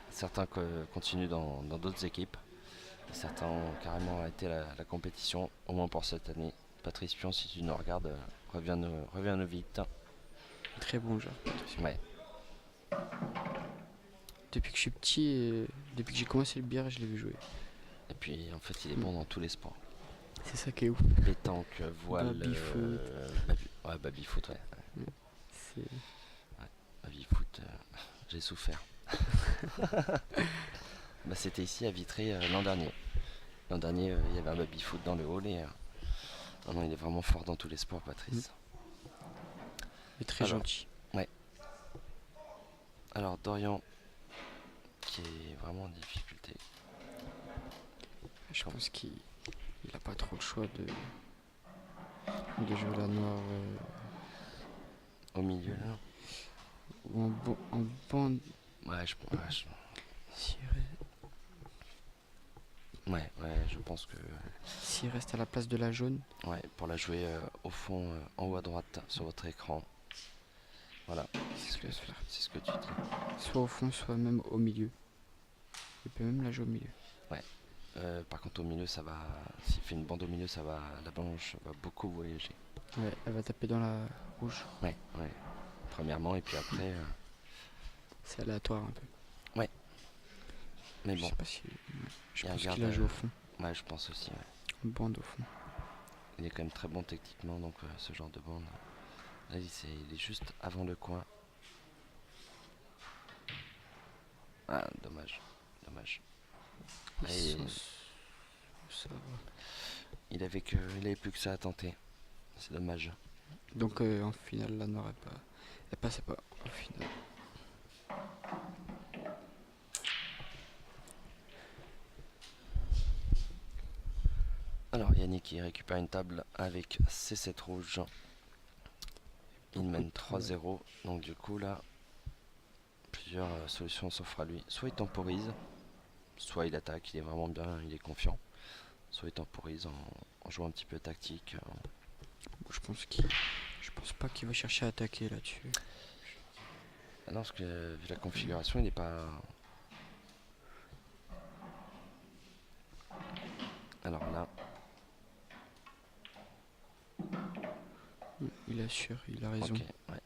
Certains continuent dans d'autres équipes. Certains ont carrément arrêté la compétition, au moins pour cette année. Patrice Pion, si tu nous regardes, reviens-nous vite. Très bon joueur. Ouais, Depuis que je suis petit, depuis que j'ai commencé le billard, je l'ai vu jouer. et puis en fait, il est bon dans tous les sports. C'est ça qui est ouf. Pétanque, voile, Baby-foot. baby-foot, ouais. C'est... Baby-foot, j'ai souffert. Bah, c'était ici à Vitré l'an dernier. L'an dernier, il y avait un baby-foot dans le hall et non, il est vraiment fort dans tous les sports, Patrice. Mais très Alors. gentil. Alors, Dorian, qui est vraiment en difficulté. Je pense qu'il a pas trop le choix de jouer la noire Au milieu, là. ou en bande. Ouais, je pense que S'il reste à la place de la jaune, ouais, pour la jouer au fond, en haut à droite, sur votre écran. Voilà, c'est ce que je vais faire. c'est ce que tu dis. Soit au fond, soit même au milieu. Il peut même la jouer au milieu. Par contre, au milieu, ça va. S'il fait une bande au milieu, ça va. La blanche va beaucoup voyager. Ouais, elle va taper dans la rouge. Ouais. Premièrement, et puis après. C'est aléatoire un peu. Mais Je bon, sais pas si. Je il pense regarde, qu'il a joué au fond. ouais, je pense aussi. Ouais. En bande au fond. Il est quand même très bon techniquement, donc ce genre de bande. Là, il est juste avant le coin. Ah, dommage. Et Ça va. il avait plus que ça à tenter. C'est dommage. Donc en finale, la noire elle passait pas en finale. Alors Yannick il récupère une table avec C7 rouge. Il mène 3-0. Donc du coup là, plusieurs solutions s'offrent à lui. Soit il temporise, soit il attaque, il est vraiment bien, il est confiant. Soit il temporise en jouant un petit peu tactique. Je pense pas qu'il va chercher à attaquer là-dessus. Ah non, parce que vu la configuration, il n'est pas... Alors là, Il assure, il a raison. ok, ouais,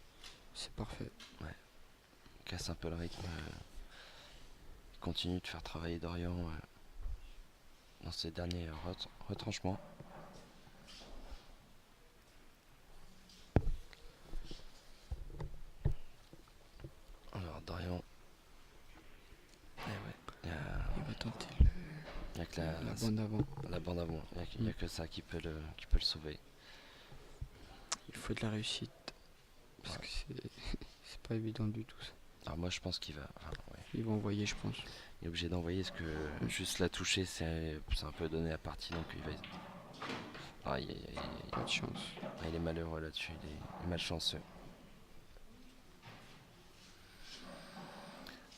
C'est parfait. casse un peu le rythme. Il continue de faire travailler Dorian dans ses derniers retranchements. Alors Dorian, Il va tenter il n'y a que la bande avant. la bande avant, il n'y a que ça qui peut le sauver. Il faut de la réussite. Parce que c'est pas évident du tout ça. Alors moi je pense qu'il va... enfin, ouais. Il va envoyer, je pense. Il est obligé d'envoyer parce que juste la toucher c'est un peu donner la partie, donc il va... Pas de chance. Il est malheureux là-dessus, il est malchanceux.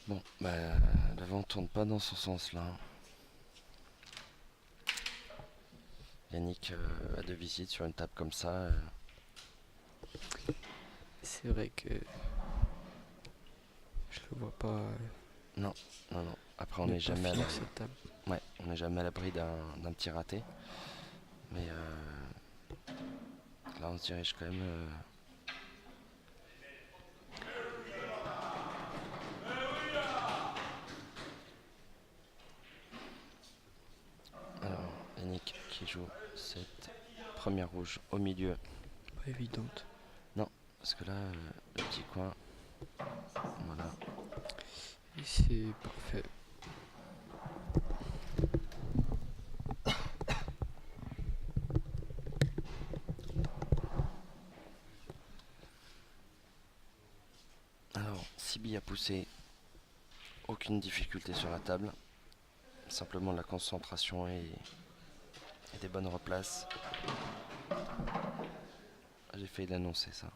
Bon, bah le vent tourne pas dans son sens là. Yannick a 2 visites sur une table comme ça. C'est vrai que je le vois pas. Non. Après on ne n'est pas jamais, finir cette table. on n'est jamais à l'abri d'un petit raté. Mais Donc là on se dirige quand même. Alors, Yannick qui joue cette première rouge au milieu. Pas évidente. Non, parce que là, le petit coin, voilà. Et c'est parfait. Alors, 6 billes à pousser, aucune difficulté sur la table. Simplement la concentration et des bonnes replaces. J'ai failli l'annoncer ça.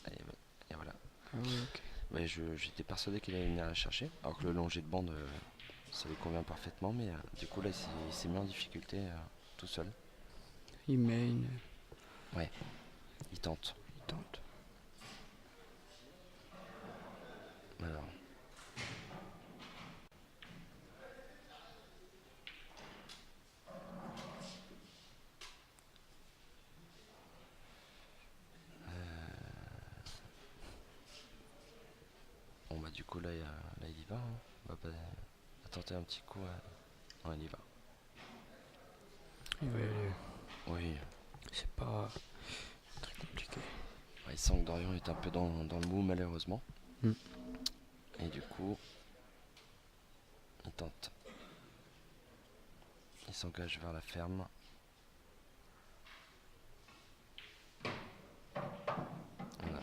Et voilà. Ah ouais, ok. Mais j'étais persuadé qu'il allait venir la chercher, alors que le long jet de bande, ça lui convient parfaitement, mais du coup là il s'est mis en difficulté tout seul. Il main, Ouais, il tente. il tente. Alors. Bon bah du coup là il y va. Hein. On va tenter un petit coup. Non, il y va. Il va y aller. Oui. C'est pas très compliqué. Ouais, il sent que Dorian est un peu dans le mou malheureusement. Mm. Et du coup, il tente. Il s'engage vers la ferme. Voilà.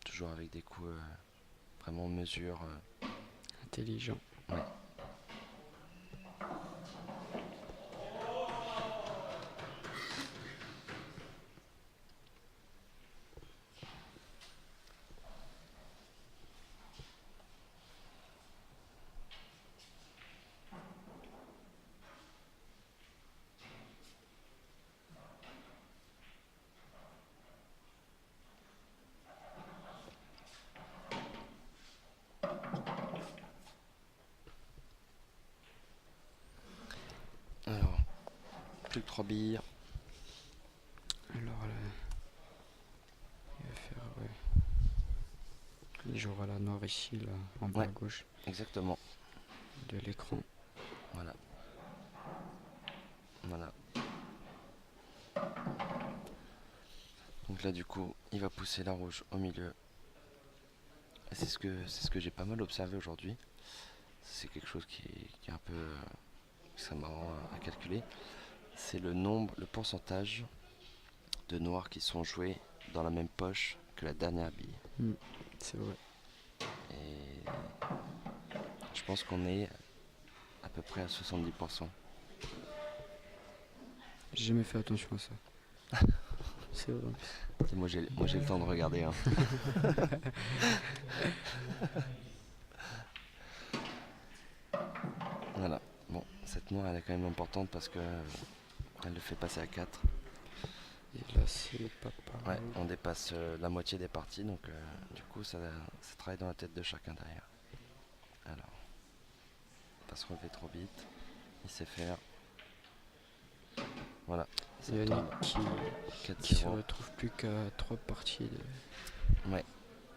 Toujours avec des coups vraiment en mesure. Intelligent. Ouais. Alors, plus que 3 billes. Alors là, il va faire, ouais. Il jouera la noire ici, là, en bas Ouais. à gauche Exactement. de l'écran. Voilà. Voilà. Donc là du coup, il va pousser la rouge au milieu. Et c'est ce que j'ai pas mal observé aujourd'hui. C'est quelque chose qui est un peu c'est marrant à calculer. C'est le pourcentage de noirs qui sont joués dans la même poche que la dernière bille. C'est vrai. Et je pense qu'on est à peu près à 70%. J'ai jamais fait attention à ça. C'est vrai. Et moi j'ai le temps de regarder. Hein. Voilà. Bon, cette noire elle est quand même importante parce que elle le fait passer à 4. Et là, c'est pas pareil. Ouais, on dépasse la moitié des parties, donc du coup ça travaille dans la tête de chacun derrière. Alors, pas se relever trop vite, il sait faire. Voilà, ça Yannick tombe qui se 4-0. retrouve plus qu'à 3 parties de... Ouais,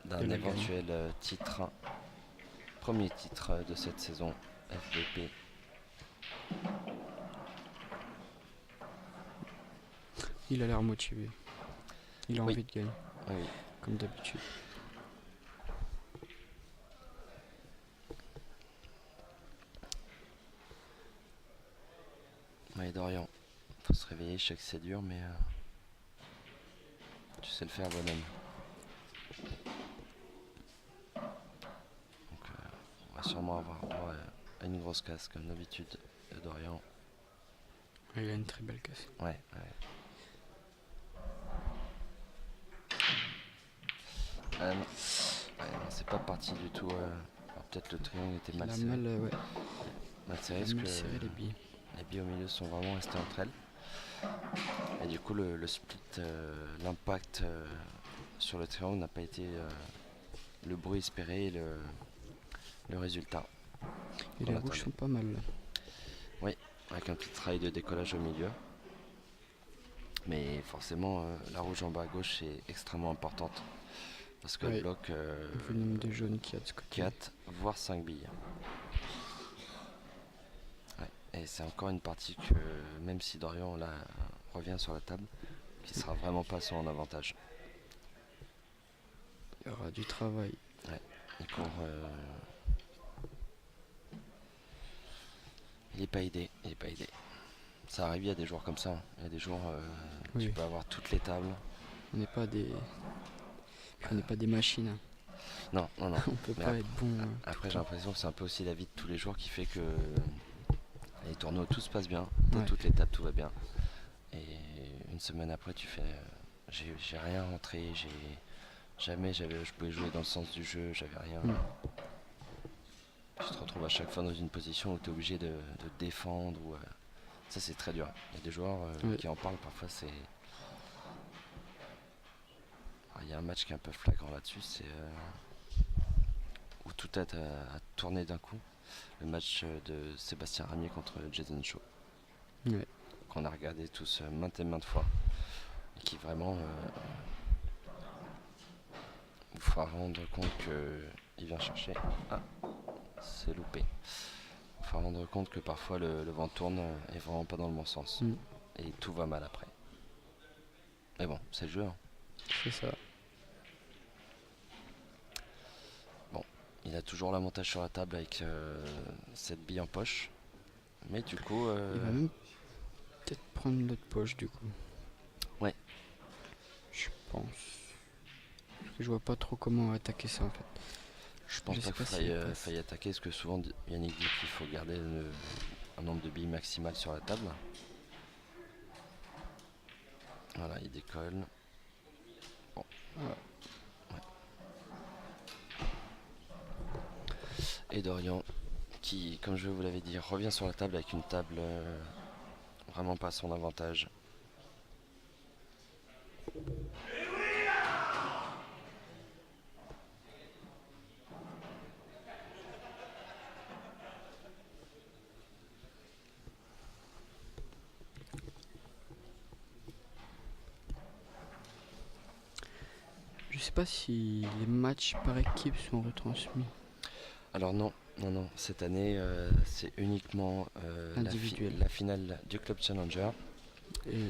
d'un de la éventuel titre, premier titre de cette saison FVP. Il a l'air motivé. Il a Oui. envie de gagner, Oui, comme d'habitude. ouais, Dorian, faut se réveiller, je sais que c'est dur, mais tu sais le faire, bonhomme. Donc, on va sûrement avoir droit à une grosse casse, comme d'habitude, de Dorian. Il a une très belle casse. Ouais. Non. Ouais, non, c'est pas parti du tout. Alors peut-être le triangle était Il mal a serré. mal, ouais. Mal serré, Il a parce mal que serré les billes. les billes au milieu sont vraiment restées entre elles. Et du coup, le split, l'impact sur le triangle n'a pas été le bruit espéré et le résultat. Et les rouges sont pas mal là. Oui, avec un petit travail de décollage au milieu. Mais forcément, la rouge en bas à gauche est extrêmement importante. Parce qu'elle Ouais, bloque vu le nombre de jaunes qu'il y a de ce côté. 4 voire 5 billes. Ouais. Et c'est encore une partie que, même si Dorian là revient sur la table, qui sera vraiment pas son avantage. Il y aura du travail. Ouais. Il court, il est pas aidé, il est pas aidé. Ça arrive, il y a des joueurs comme ça, hein. Il y a des joueurs, tu Oui, peux avoir toutes les tables. on n'est pas des, on n'est pas des machines, hein. Non, non, non. On peut Mais pas être bon tout après le j'ai temps. l'impression que c'est un peu aussi la vie de tous les joueurs qui fait que les tournois tout se passe bien, t'as Ouais. toutes les tables, tout va bien. Et une semaine après tu fais j'ai rien rentré, jamais je pouvais jouer dans le sens du jeu, j'avais rien. Mm. Tu te retrouves à chaque fois dans une position où tu es obligé de défendre. Ça, c'est très dur. Il y a des joueurs Ouais. qui en parlent parfois. Il y a un match qui est un peu flagrant là-dessus. C'est où tout a tourné d'un coup. Le match de Sébastien Ramier contre Jason Shaw. Ouais. Qu'on a regardé tous maintes et maintes fois. Et qui vraiment vous fera rendre compte qu'il vient chercher. Ah, c'est loupé. Il faut rendre compte que parfois le vent tourne et vraiment pas dans le bon sens. Mm. Et tout va mal après. Mais bon, c'est le jeu, hein. C'est ça. Bon, il a toujours l'avantage sur la table avec cette bille en poche. Mais du coup, Il va même peut-être prendre l'autre poche du coup. ouais, Je pense. Parce que je vois pas trop comment attaquer ça en fait. je pense Je pas sais qu'il pas s'il passe. faille attaquer parce que souvent Yannick dit qu'il faut garder un nombre de billes maximal sur la table. Voilà, il décolle. Bon, Ah, ouais. Et Dorian, qui, comme je vous l'avais dit, revient sur la table avec une table vraiment pas à son avantage. je sais pas si les matchs par équipe sont retransmis. Alors non, non, non, cette année c'est uniquement Individuel. la finale du Club Challenger Et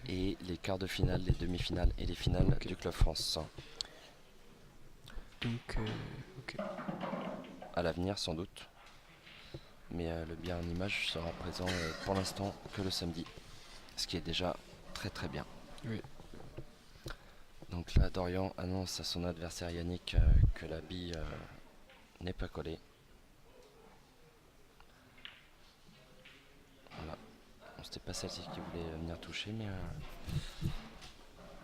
et les quarts de finale, les demi-finales et les finales ok. du Club France. Donc, ok. À l'avenir sans doute, mais le bien en image sera présent pour l'instant que le samedi, ce qui est déjà très très bien. Oui. Donc là Dorian annonce à son adversaire Yannick que la bille n'est pas collée. Voilà. Bon, c'était pas celle-ci qui voulait venir toucher, mais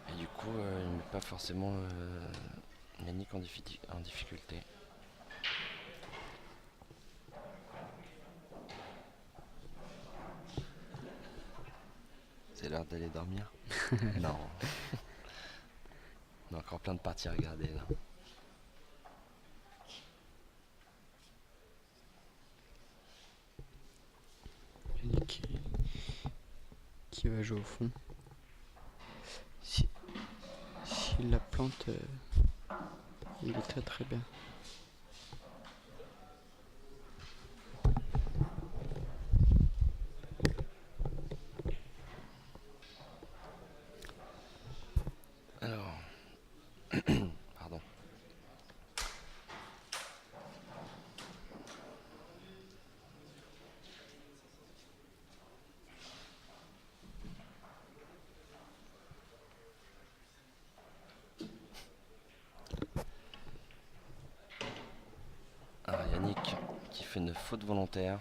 et du coup il ne met pas forcément Yannick en difficulté. C'est l'heure d'aller dormir. Non. On a encore plein de parties à regarder là. Yannick qui va jouer au fond. Si, s'il la plante, il est très très bien. Alors, pardon. Alors Yannick qui fait une faute volontaire.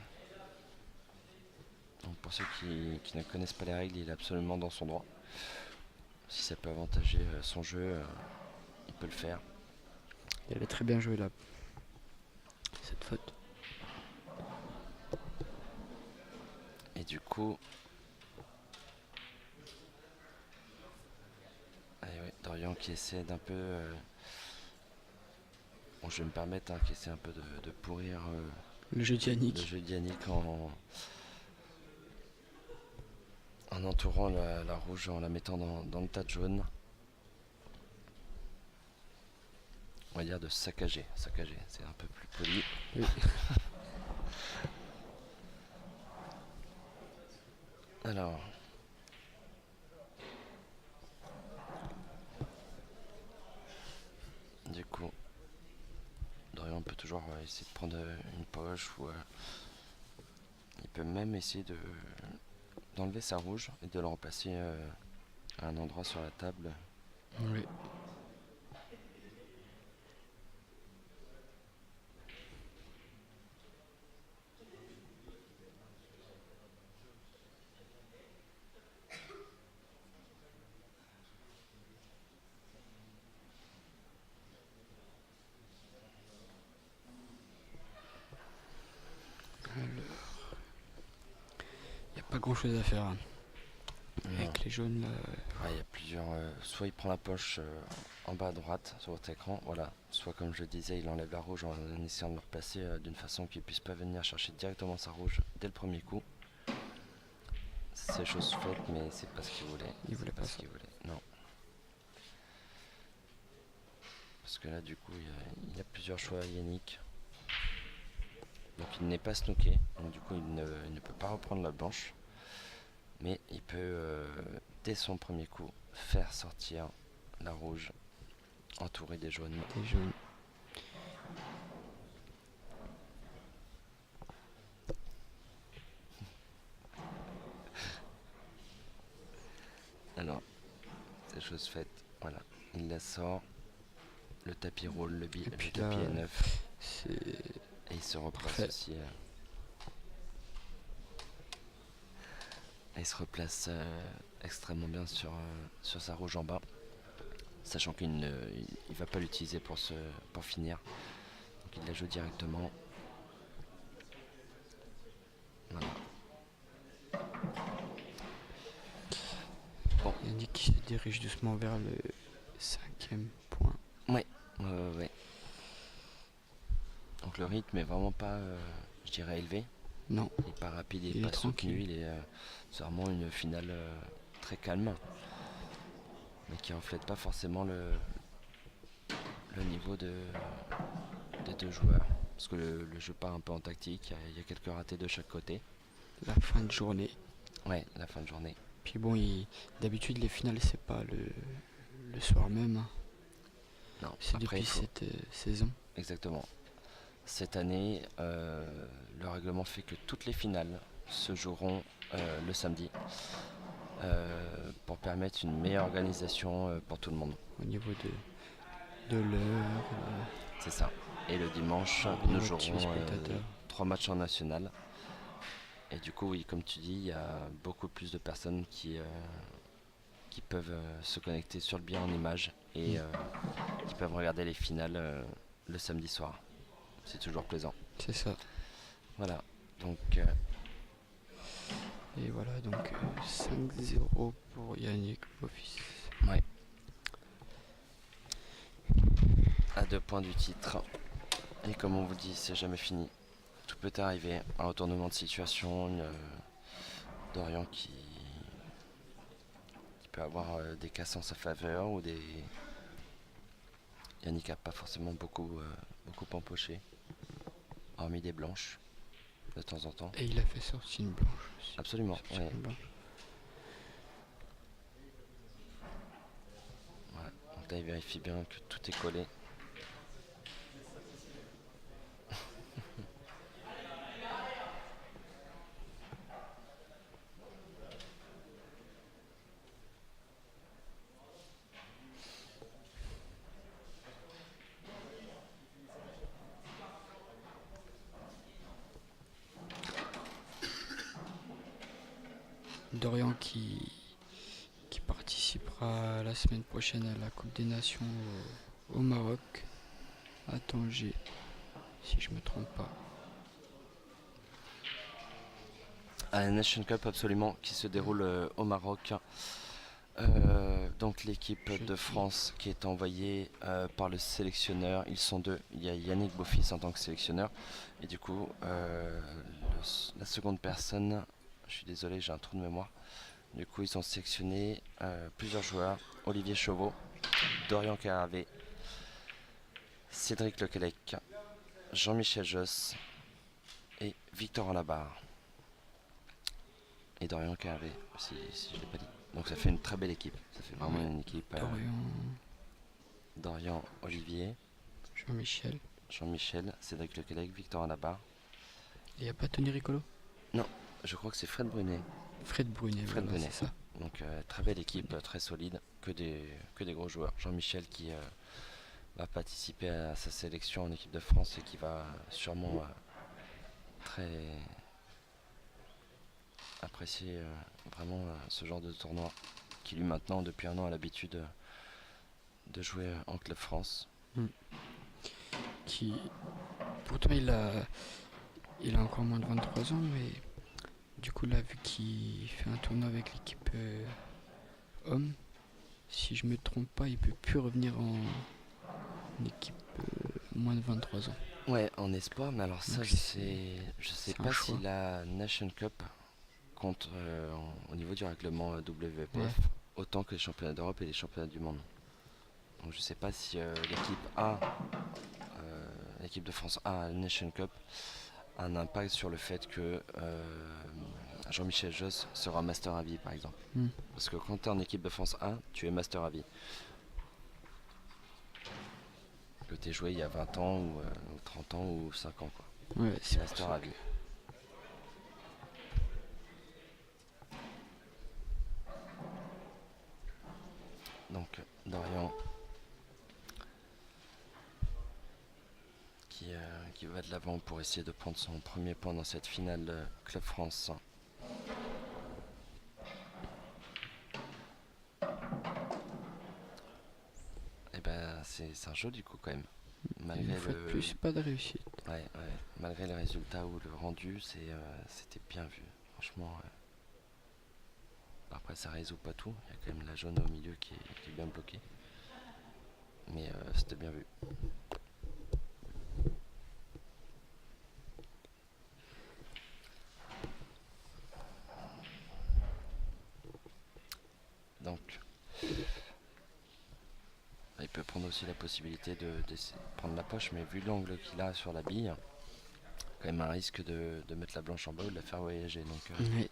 Donc pour ceux qui ne connaissent pas les règles, il est absolument dans son droit. Si ça peut avantager son jeu, il peut le faire. Il avait très bien joué là, cette faute. Et du coup, allez, ouais, Dorian qui essaie d'un peu, bon, je vais me permettre, hein, qui essaie un peu de pourrir Le jeu de le Yannick. jeu de Yannick en entourant la rouge, en la mettant dans le tas de jaune. On va dire de saccager. Saccager, c'est un peu plus poli. Oui. Alors. Du coup, Dorian peut toujours essayer de prendre une poche ou il peut même essayer d'enlever sa rouge et de le remplacer à un endroit sur la table. Oui. Il n'y a pas grand chose à faire hein. Avec les jaunes là. Il y a plusieurs. Soit il prend la poche en bas à droite sur votre écran, voilà. Soit comme je disais, il enlève la rouge en essayant de le replacer d'une façon qu'il puisse pas venir chercher directement sa rouge dès le premier coup. C'est chose faite, mais c'est pas ce qu'il voulait. Il voulait pas ce ça. qu'il voulait. Non. Parce que là, du coup, il y a plusieurs choix Yannick. Donc il n'est pas snooké, donc du coup il ne peut pas reprendre la blanche. Mais il peut, dès son premier coup, faire sortir la rouge entourée des jaunes. Des jaunes. Alors, c'est chose faite. Voilà, il la sort. Le tapis roule, le puis tapis là, est neuf. C'est Et il se replace parfait. aussi. Et il se replace extrêmement bien sur sa rouge en bas. Sachant qu'il ne va pas l'utiliser pour finir. Donc il la joue directement. Voilà. Bon. Yannick qui se dirige doucement vers le 5e point. Ouais. Donc le rythme est vraiment pas, je dirais, élevé. Non. Il est pas rapide, il est est pas tranquille. soutenu. C'est vraiment une finale très calme. Mais qui reflète pas forcément le niveau des deux joueurs. Parce que le jeu part un peu en tactique, il y a quelques ratés de chaque côté. La fin de journée. Ouais, la fin de journée. Puis bon, d'habitude les finales c'est pas le soir même. Hein. Non, c'est après, depuis cette saison. Exactement. Cette année, le règlement fait que toutes les finales se joueront le samedi pour permettre une meilleure organisation pour tout le monde. Au niveau de l'heure. C'est ça. Et le dimanche, nous jouerons 3 matchs en national. Et du coup, oui, comme tu dis, il y a beaucoup plus de personnes qui peuvent se connecter sur le bien en images et qui peuvent regarder les finales le samedi soir. C'est toujours plaisant. C'est ça. Voilà. Donc. Et voilà, donc 5-0 pour Yannick Beaufils. Ouais. À 2 points du titre. Et comme on vous dit, c'est jamais fini. Tout peut arriver. Un retournement de situation. Dorian qui peut avoir des casses en sa faveur ou des. Yannick a pas forcément beaucoup empoché. Hormis des blanches. De temps en temps. Et il a fait sortir une blanche aussi. Absolument. Ouais. Voilà. Donc là il vérifie bien que tout est collé. Dorian qui participera la semaine prochaine à la Coupe des Nations au Maroc, à Tanger, si je me trompe pas. À la Nation Cup absolument, qui se déroule au Maroc. Donc l'équipe de France qui est envoyée par le sélectionneur, ils sont deux. Il y a Yannick Beaufils en tant que sélectionneur et du coup la seconde personne, je suis désolé, j'ai un trou de mémoire, Du coup, ils ont sélectionné plusieurs joueurs. Olivier Chauveau, Dorian Caravé, Cédric Lequelec, Jean-Michel Josse et Victor Labarre. Et Dorian Caravé, si je ne l'ai pas dit. Donc ça fait une très belle équipe. Ça fait vraiment Ouais. une équipe. Dorian, Olivier, Jean-Michel. Jean-Michel, Cédric Lequelec, Victor Labarre. Il n'y a pas Tony Ricolo? Non, je crois que c'est Fred Brunet. Fred Brunet, Fred voilà, Brunet. c'est ça. Donc très belle équipe, très solide, que des gros joueurs. Jean-Michel qui va participer à sa sélection en équipe de France et qui va sûrement très apprécier vraiment ce genre de tournoi. Qui lui maintenant, depuis un an, a l'habitude de jouer en club France. Qui, pourtant, il a encore moins de 23 ans, mais du coup, là, vu qu'il fait un tournoi avec l'équipe homme, si je me trompe pas, il peut plus revenir en équipe moins de 23 ans. Ouais, en espoir, mais alors ça, Donc je sais c'est un pas choix. si la Nation Cup compte au niveau du règlement WPF Ouais. autant que les championnats d'Europe et les championnats du monde. Donc je sais pas si l'équipe de France A, la Nation Cup, a un impact sur le fait que Jean-Michel Josse sera master à vie, par exemple. Parce que quand tu es en équipe de France A, tu es master à vie. Que tu es joué il y a 20 ans ou 30 ans ou 5 ans, quoi. Ouais, c'est pour Master ça à vie. Donc Dorian qui va de l'avant pour essayer de prendre son premier point dans cette finale Club France. Et ben c'est un joli coup quand même. Une fois de plus, pas de réussite. Ouais, malgré les résultats ou le rendu, c'était bien vu. Franchement, après ça résout pas tout. Il y a quand même la jaune au milieu qui est bien bloquée. Mais c'était bien vu. Donc, il peut prendre aussi la possibilité de prendre la poche, mais vu l'angle qu'il a sur la bille, quand même un risque de mettre la blanche en bas ou de la faire voyager. Donc, Oui.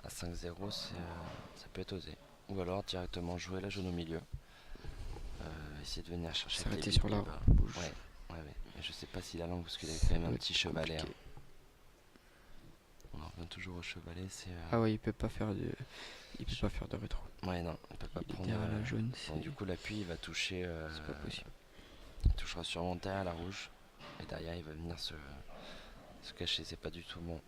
à 5-0, ça peut être osé. Ou alors directement jouer la jaune au milieu. Essayer de venir chercher S'arrêter les sur la billes, bouge. Ouais. Mais je sais pas s'il a l'angle parce qu'il a quand même un petit chevalet. Hein. On en revient toujours au chevalet. Ah ouais, il peut pas faire de rétro. Ouais, non, il peut pas Il est prendre. derrière la jaune, Bon, du coup, l'appui il va toucher. c'est pas possible. Il touchera sûrement derrière la rouge. Et derrière, il va venir se cacher. C'est pas du tout bon.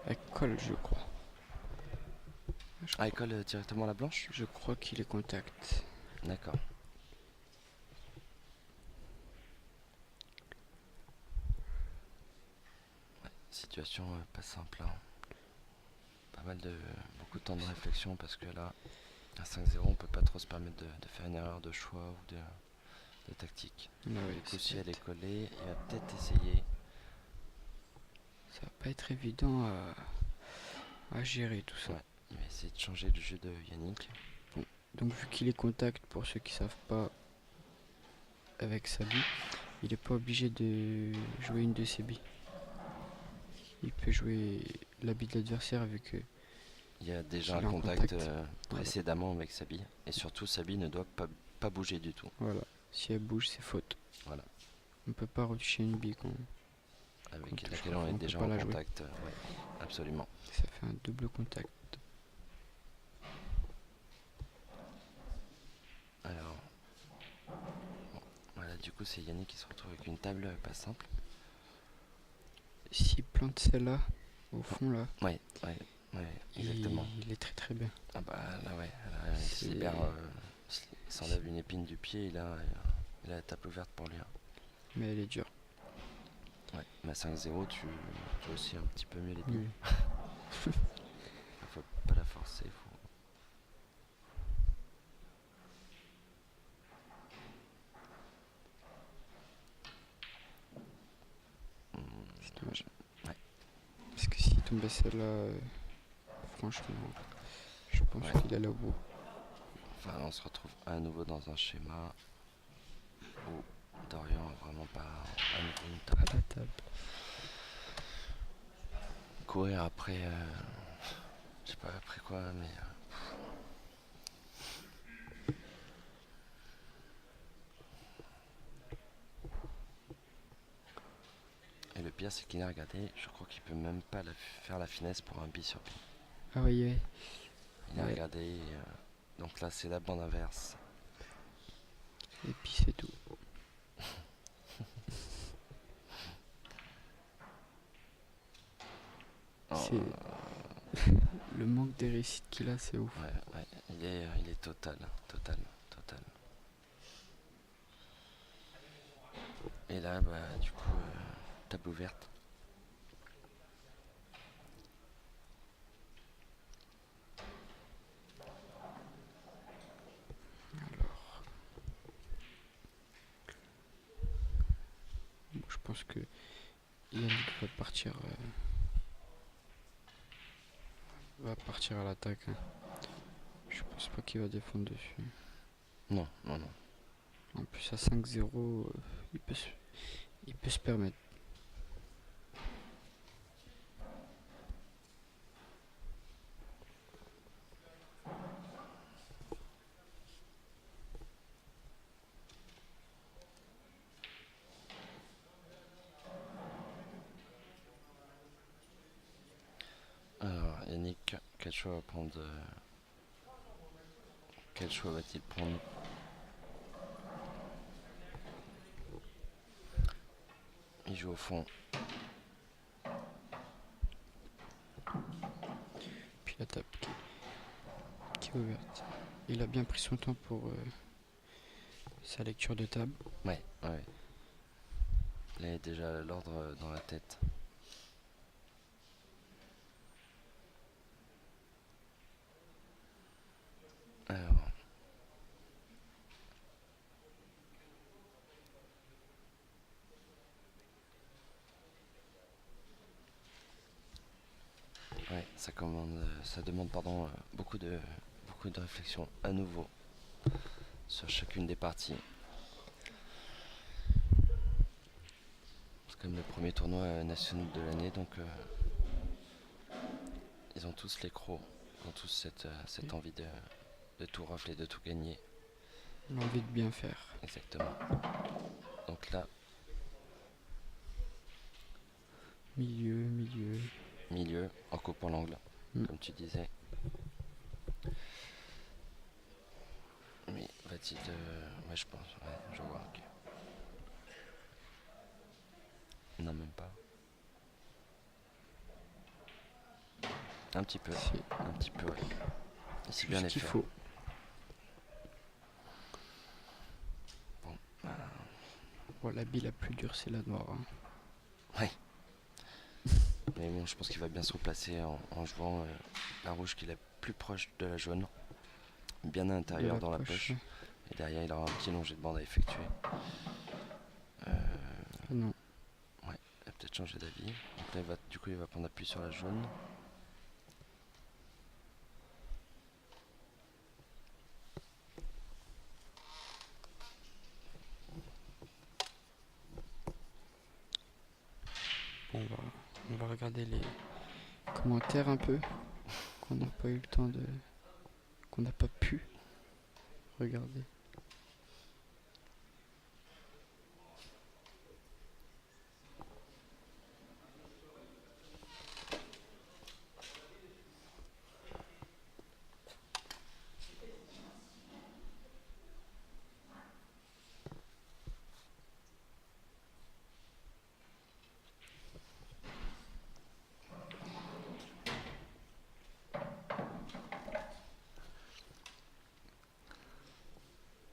Elle colle, je crois. Ah, il colle directement à la blanche. Je crois qu'il est contact. D'accord. Ouais, situation pas simple. Hein. Beaucoup de temps de réflexion parce que là, à 5-0, on peut pas trop se permettre de faire une erreur de choix ou de tactique. Ah ouais, Du coup, si c'est elle est collée, il va peut-être essayer. Ça va pas être évident à gérer tout ça. Ouais, il va essayer de changer le jeu de Yannick. Donc vu qu'il est contact, pour ceux qui savent pas, avec sa bille, il est pas obligé de jouer une de ses billes. Il peut jouer la bille de l'adversaire avec Il y a déjà s'il un est en contact contact. précédemment avec sa bille. Et surtout, sa bille ne doit pas bouger du tout. Voilà. Si elle bouge, c'est faute. Voilà. On peut pas retoucher une bille quand Avec touche laquelle pas, on est on peut déjà pas en la jouer. contact. Ouais, absolument. ça fait un double contact. Alors, bon, voilà, du coup, c'est Yannick qui se retrouve avec une table pas simple. S'il plante celle-là, au fond là, Ouais, exactement. il est très très bien. Ah bah là, ouais, là, il se C'est- libère, il s'enlève une épine du pied et là, Il a la table ouverte pour lui, hein. Mais elle est dure. Ouais, mais à 5-0, tu as aussi un petit peu mieux les billes. Oui. Faut pas la forcer, faut... C'est dommage. Ouais. Parce que s'il tombait celle-là, franchement, je pense Ouais. qu'il allait au bout. Enfin, on se retrouve à nouveau dans un schéma où Dorian a vraiment pas à nouveau une À table. la table. Courir après, je sais pas après quoi, mais et le pire c'est qu'il a regardé, je crois qu'il peut même pas faire la finesse pour un bi sur bi. Ah oui, ouais. Il a Ouais. regardé, donc là c'est la bande inverse. Et puis c'est tout. Oh, C'est le manque de réussite qu'il a, c'est ouf. ouais, il est total, total, total. Et là, bah, du coup, table ouverte. Alors, bon, je pense que Yannick va partir à l'attaque, hein. Je pense pas qu'il va défendre dessus. Non, non, non. En plus à 5-0, il peut se permettre. Alors, Yannick, quel choix va prendre quel choix va-t-il prendre? Il joue au fond. Puis la table qui est ouverte. Il a bien pris son temps pour sa lecture de table. Ouais, ouais. Il a déjà l'ordre dans la tête. Alors, ouais, ça demande beaucoup de réflexion à nouveau sur chacune des parties. C'est comme le premier tournoi national de l'année, donc ils ont tous les crocs, ils ont tous cette envie de tout rafler, de tout gagner. L'envie de bien faire. Exactement. Donc là, Milieu. milieu, en coupant l'angle, Mm. comme tu disais. Mais va-t-il... ouais, je pense, ouais, je vois, ok. Non, même pas. Un petit peu, C'est un petit peu, ouais. Et c'est juste bien ce les qu'il faire. faut. Bon, Bon, la bille la plus dure, c'est la noire, hein. ouais. Mais bon, je pense qu'il va bien se replacer en jouant la rouge qui est la plus proche de la jaune. Bien à De l'intérieur la dans la poche. poche. Et derrière, il aura un petit longé de bande à effectuer. Ah non. Ouais, il a peut-être changé d'avis. Donc là, du coup, il va prendre appui sur la jaune. Bon, on va regarder les commentaires un peu. Qu'on n'a pas eu le temps de. Qu'on n'a pas pu regarder.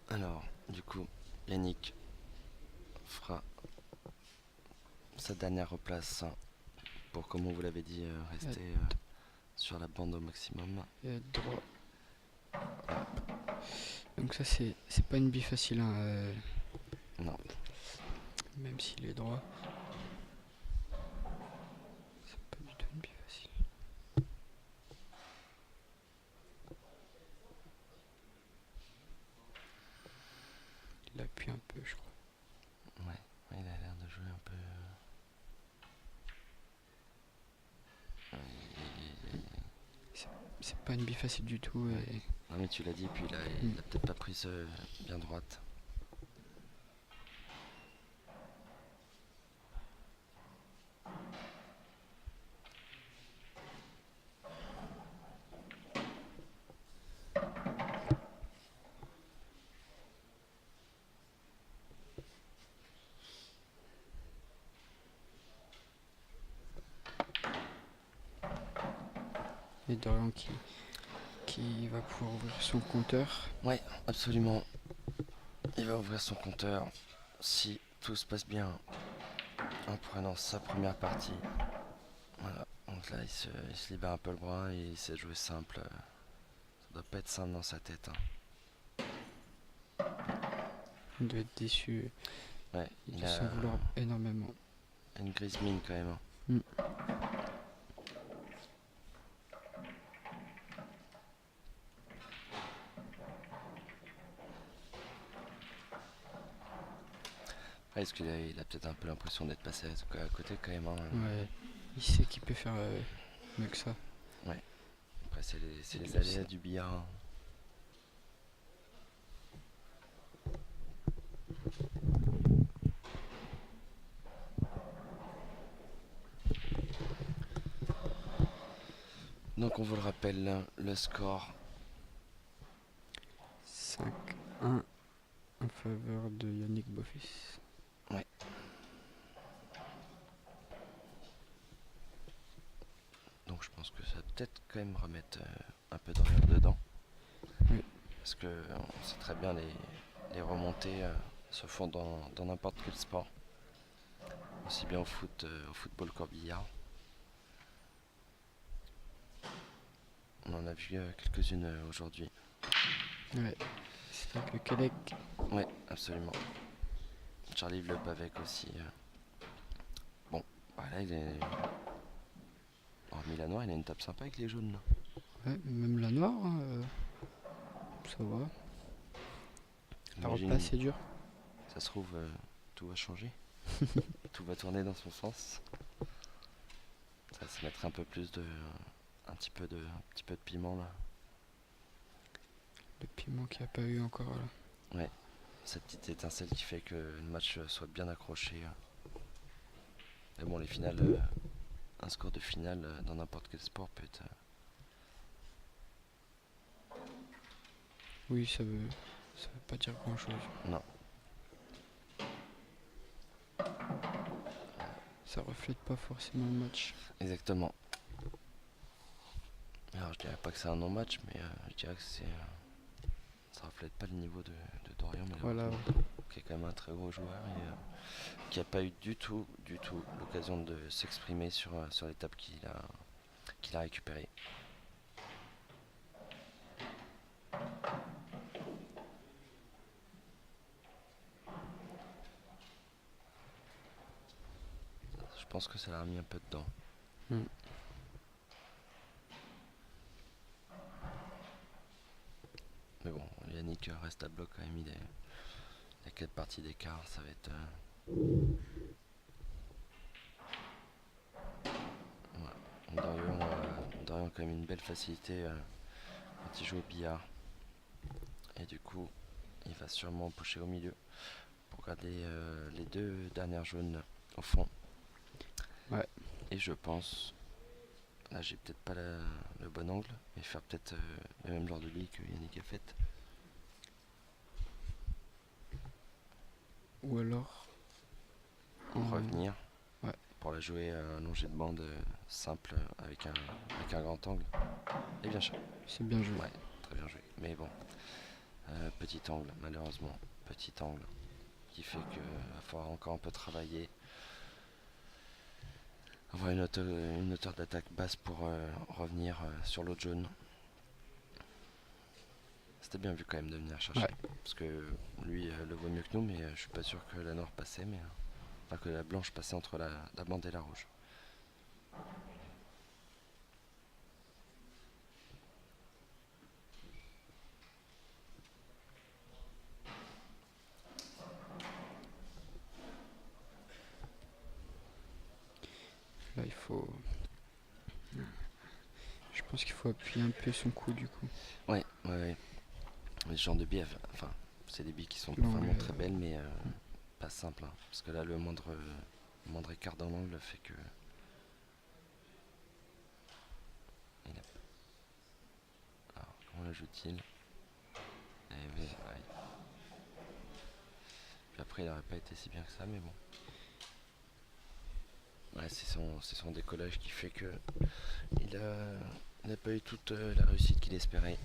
Alors, du coup, Yannick dernière replace pour, comme on vous l'avait dit, rester sur la bande au maximum. Et droit. Donc ça c'est pas une bille facile, hein, Non, même s'il est droit. C'est pas du tout une bille facile. Il appuie un peu, je crois. ouais, il a l'air de jouer un peu. C'est pas une bille facile du tout. Ouais. Et Non mais tu l'as dit, puis là, il a peut-être pas prise bien droite. et Dorian qui va pouvoir ouvrir son compteur. Ouais, absolument. Il va ouvrir son compteur si tout se passe bien en prenant sa première partie. Voilà, donc là il se libère un peu le bras et il sait jouer simple. Ça doit pas être simple dans sa tête, hein. Il doit être déçu. Ouais, Il il doit a s'en vouloir énormément. une grise mine quand même, hein. Ouais, est-ce qu'il il a peut-être un peu l'impression d'être passé à côté quand même, hein. Ouais, il sait qu'il peut faire mieux que ça. Après c'est les le aléas sait. du billard, hein. Donc on vous le rappelle, le score 5-1 en faveur de Yannick Bofis. Donc je pense que ça va peut-être quand même remettre un peu de rire dedans. Oui. Parce que on sait très bien les remontées se font dans n'importe quel sport. Aussi bien au foot, au football qu'au billard. On en a vu quelques-unes aujourd'hui. Ouais, c'est avec le Québec. Ouais, absolument. Charlie Le avec aussi. Bon, voilà, il est. Hormis la noire, il a une table sympa avec les jaunes là. Ouais, même la noire, hein, ça va. La Imagine, repasse c'est dur. ça se trouve, tout va changer. Tout va tourner dans son sens. Ça va se mettre un peu plus de. Un petit peu de piment là. Le piment qu'il n'y a pas eu encore là. Cette petite étincelle qui fait que le match soit bien accroché. Mais bon, les finales, un score de finale dans n'importe quel sport peut être. Oui, ça veut pas dire grand chose. Non. Ça reflète pas forcément le match. Exactement. Alors je dirais pas que c'est un non-match, mais je dirais que c'est. Ça reflète pas le niveau de Dorian, mais Voilà. qui est quand même un très gros joueur et qui a pas eu du tout l'occasion de s'exprimer sur l'étape qu'il a récupérée. Je pense que ça l'a remis un peu dedans. Mm. Mais bon, Yannick reste à bloc quand même, il a 4 parties d'écart, ça va être. Voilà. Dorian a quand même une belle facilité quand il joue au billard. Et du coup, il va sûrement pocher au milieu pour garder les deux dernières jaunes au fond. Ouais. Et je pense, là j'ai peut-être pas le bon angle, mais faire peut-être le même genre de bille que Yannick a fait. Ou alors. Revenir. Ouais. Pour la jouer allongée de bande simple avec un grand angle. Et bien joué. C'est bien joué. Ouais, très bien joué. Mais bon, petit angle, malheureusement. Petit angle qui fait qu'il va falloir encore un peu travailler. avoir une hauteur d'attaque basse pour revenir sur l'autre jaune. C'était bien vu quand même de venir chercher. Ouais. Parce que lui le voit mieux que nous, mais je suis pas sûr que la noire passait, mais enfin que la blanche passait entre la bande et la rouge. Là, il faut. Je pense qu'il faut appuyer un peu son cou du coup. Ouais, ouais, ouais. Mais ce genre de billes, enfin, c'est des billes qui sont L'angle, vraiment très belles, mais pas simples. Hein, parce que là, le moindre écart dans l'angle fait que. Alors, comment la joue-t-il? Ouais. Puis après, il n'aurait pas été si bien que ça, mais bon. Ouais, c'est son décollage qui fait que il n'a pas eu toute la réussite qu'il espérait.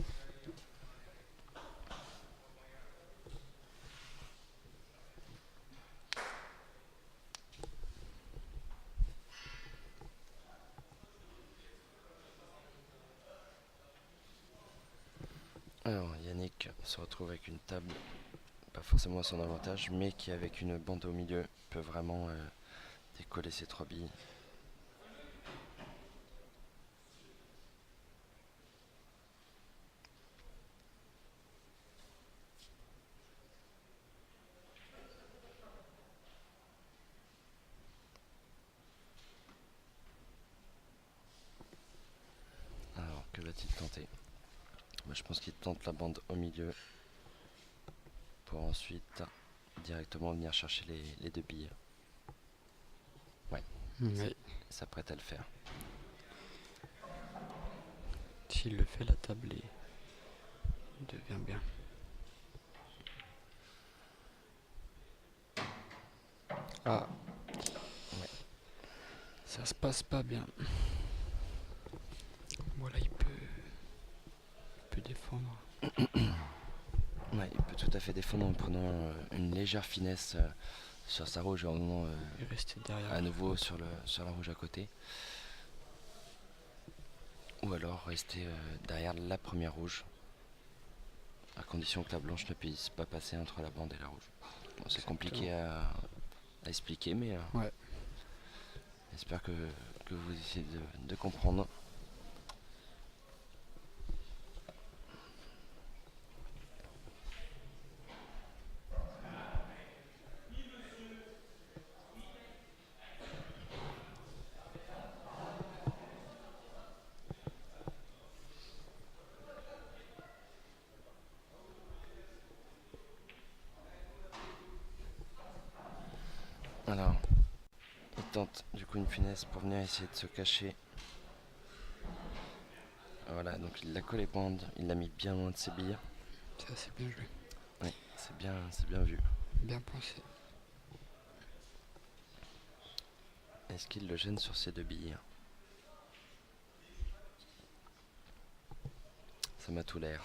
Alors, Yannick se retrouve avec une table, pas forcément à son avantage, mais qui, avec une bande au milieu, peut vraiment décoller ses 3 billes. Alors, que va-t-il tenter? Je pense qu'il tente la bande au milieu pour ensuite directement venir chercher les 2 billes. Ouais, Ouais. il s'apprête à le faire. S'il le fait, la table devient bien. Ah. Ouais. Ça se passe pas bien. Voilà, il peut défendre. Ouais, il peut tout à fait défendre en prenant une légère finesse sur sa rouge et en venant Et rester derrière. à nouveau sur la rouge à côté. Ou alors rester derrière la première rouge, à condition que la blanche ne puisse pas passer entre la bande et la rouge. Bon, c'est compliqué à expliquer, mais Ouais. j'espère que vous essayez de comprendre. Alors, il tente du coup une finesse pour venir essayer de se cacher. Voilà, donc il l'a collé bande, il l'a mis bien loin de ses billes. Ça, c'est bien joué. Oui, c'est bien vu. Bien pensé. Est-ce qu'il le gêne sur ses 2 billes? Ça m'a tout l'air.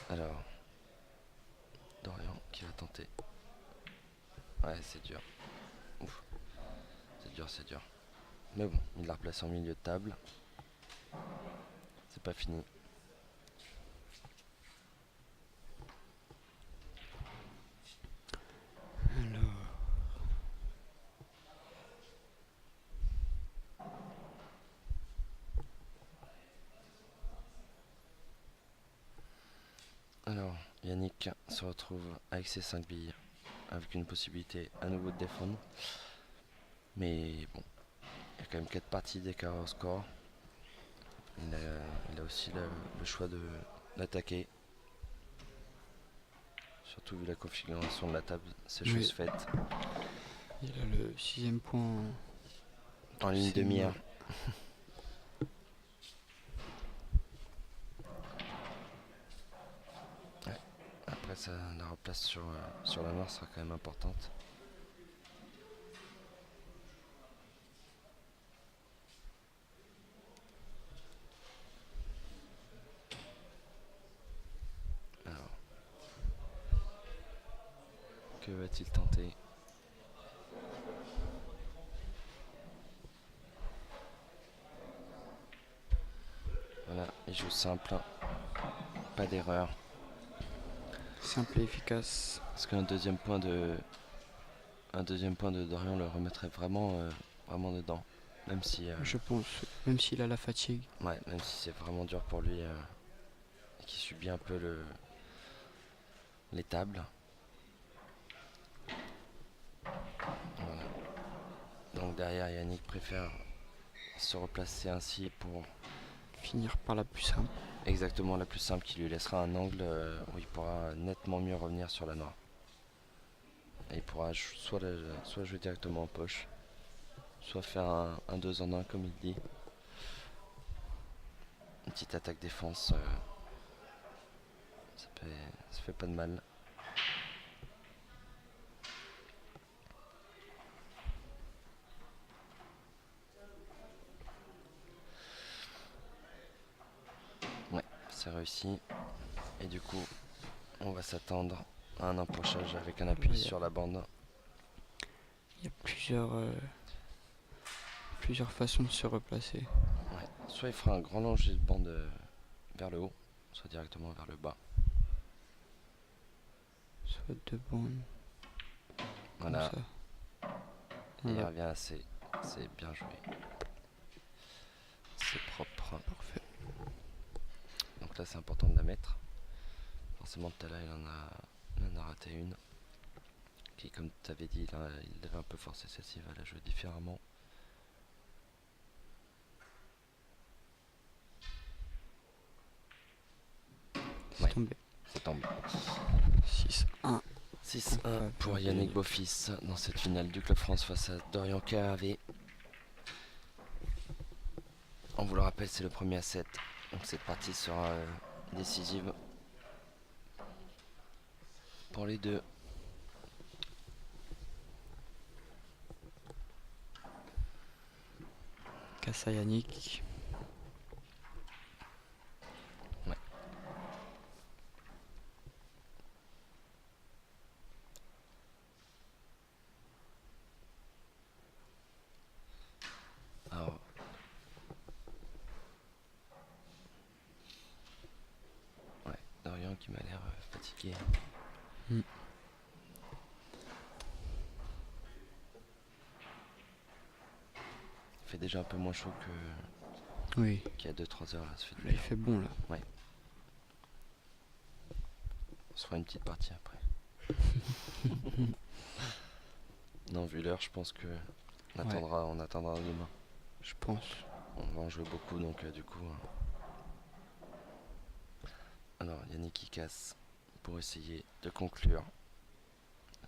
Alors, Dorian qui va tenter. Ouais, c'est dur. Ouf. C'est dur. Mais bon, il la replace en milieu de table. C'est pas fini. Alors. Alors, Yannick se retrouve avec ses 5 billes, avec une possibilité à nouveau de défendre. Mais bon, il y a quand même 4 parties d'écart au score. Il a aussi le choix d'attaquer. Surtout vu la configuration de la table, c'est Oui. chose faite. Il a le 6ème point En ligne de ses mire. mains. Ouais. Après, la replace sur la noire sera quand même importante. Alors, va-t-il tenter? Voilà, il joue simple, pas d'erreur. Simple et efficace. Parce qu'un deuxième point de Dorian le remettrait vraiment dedans. Même si, Je pense, même s'il a la fatigue. ouais, même si c'est vraiment dur pour lui et qu'il subit un peu les tables. Voilà. Donc derrière, Yannick préfère se replacer ainsi pour Finir par la plus simple. exactement la plus simple qui lui laissera un angle où il pourra nettement mieux revenir sur la noire. Et il pourra soit jouer directement en poche, soit faire un 2 en 1 comme il dit. Une petite attaque défense, ça fait pas de mal. Ouais, c'est réussi. Et du coup, on va s'attendre à un empochage avec un appui Ouais, sur la bande. Il y a plusieurs façons de se replacer. Ouais. Soit il fera un grand lancer de bande vers le haut, soit directement vers le bas. Soit de bandes. Voilà. Comme ça. Et il Voilà. revient assez. C'est bien joué. C'est propre. Parfait. Donc là, c'est important de la mettre. Forcément, tout à l'heure, il en a raté une. Qui, comme tu avais dit, il devait un peu forcer celle-ci, il va la jouer différemment. C'est Ouais. tombé. C'est tombé. 6-1. 6-1 pour Yannick Beaufils dans cette finale du Club France face à Dorian Caravé. On vous le rappelle, c'est le premier à 7. Donc cette partie sera décisive pour les deux. Kassa Yannick. Ouais. Alors, ouais, Dorian qui m'a l'air fatigué. Mm. Il fait déjà un peu moins chaud Oui. qu'il y a 2-3 heures là, ça fait du Là, il bien. fait bon là. On se fera une petite partie après. Non, vu l'heure, je pense que on attendra demain. Je pense. On va en jouer beaucoup, donc du coup. Alors, Yannick qui casse pour essayer de conclure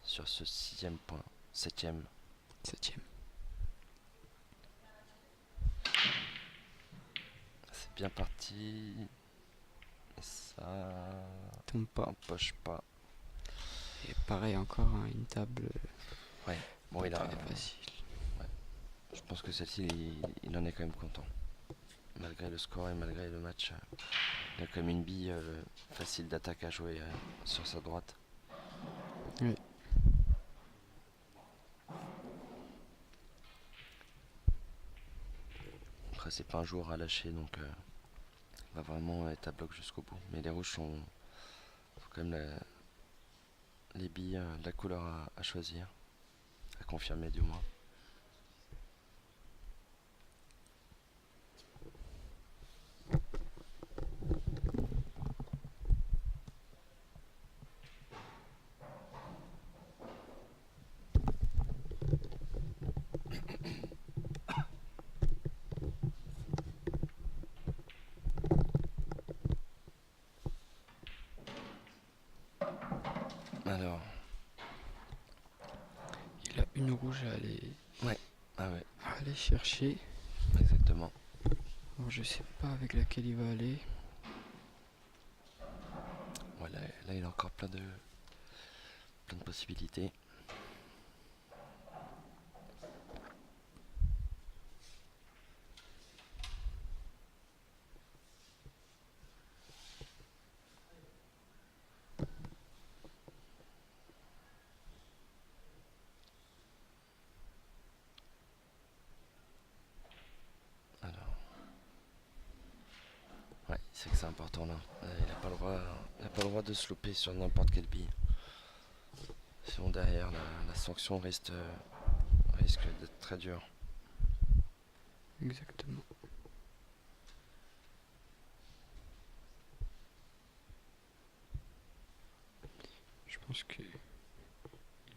sur ce 6ème point. 7ème. 7ème. C'est bien parti. Et ça Tombe pas. empoche pas. Et pareil encore, hein, une table. Ouais, bon, il a. Très facile. Je pense que celle-ci, il en est quand même content. Malgré le score et malgré le match, il a quand même une bille facile d'attaque à jouer sur sa droite. Oui. Après, c'est pas un joueur à lâcher, donc il va vraiment être à bloc jusqu'au bout. Mais les rouges sont quand même les billes, la couleur à choisir, à confirmer du moins. Alors, Il a une rouge à aller, ah ouais, à aller chercher. exactement. Alors, je sais pas avec laquelle il va aller. Voilà, là il a encore plein de possibilités. sait que c'est important là. Il n'a pas le droit de se louper sur n'importe quelle bille. Sinon derrière la sanction risque d'être très dure. Exactement. Je pense que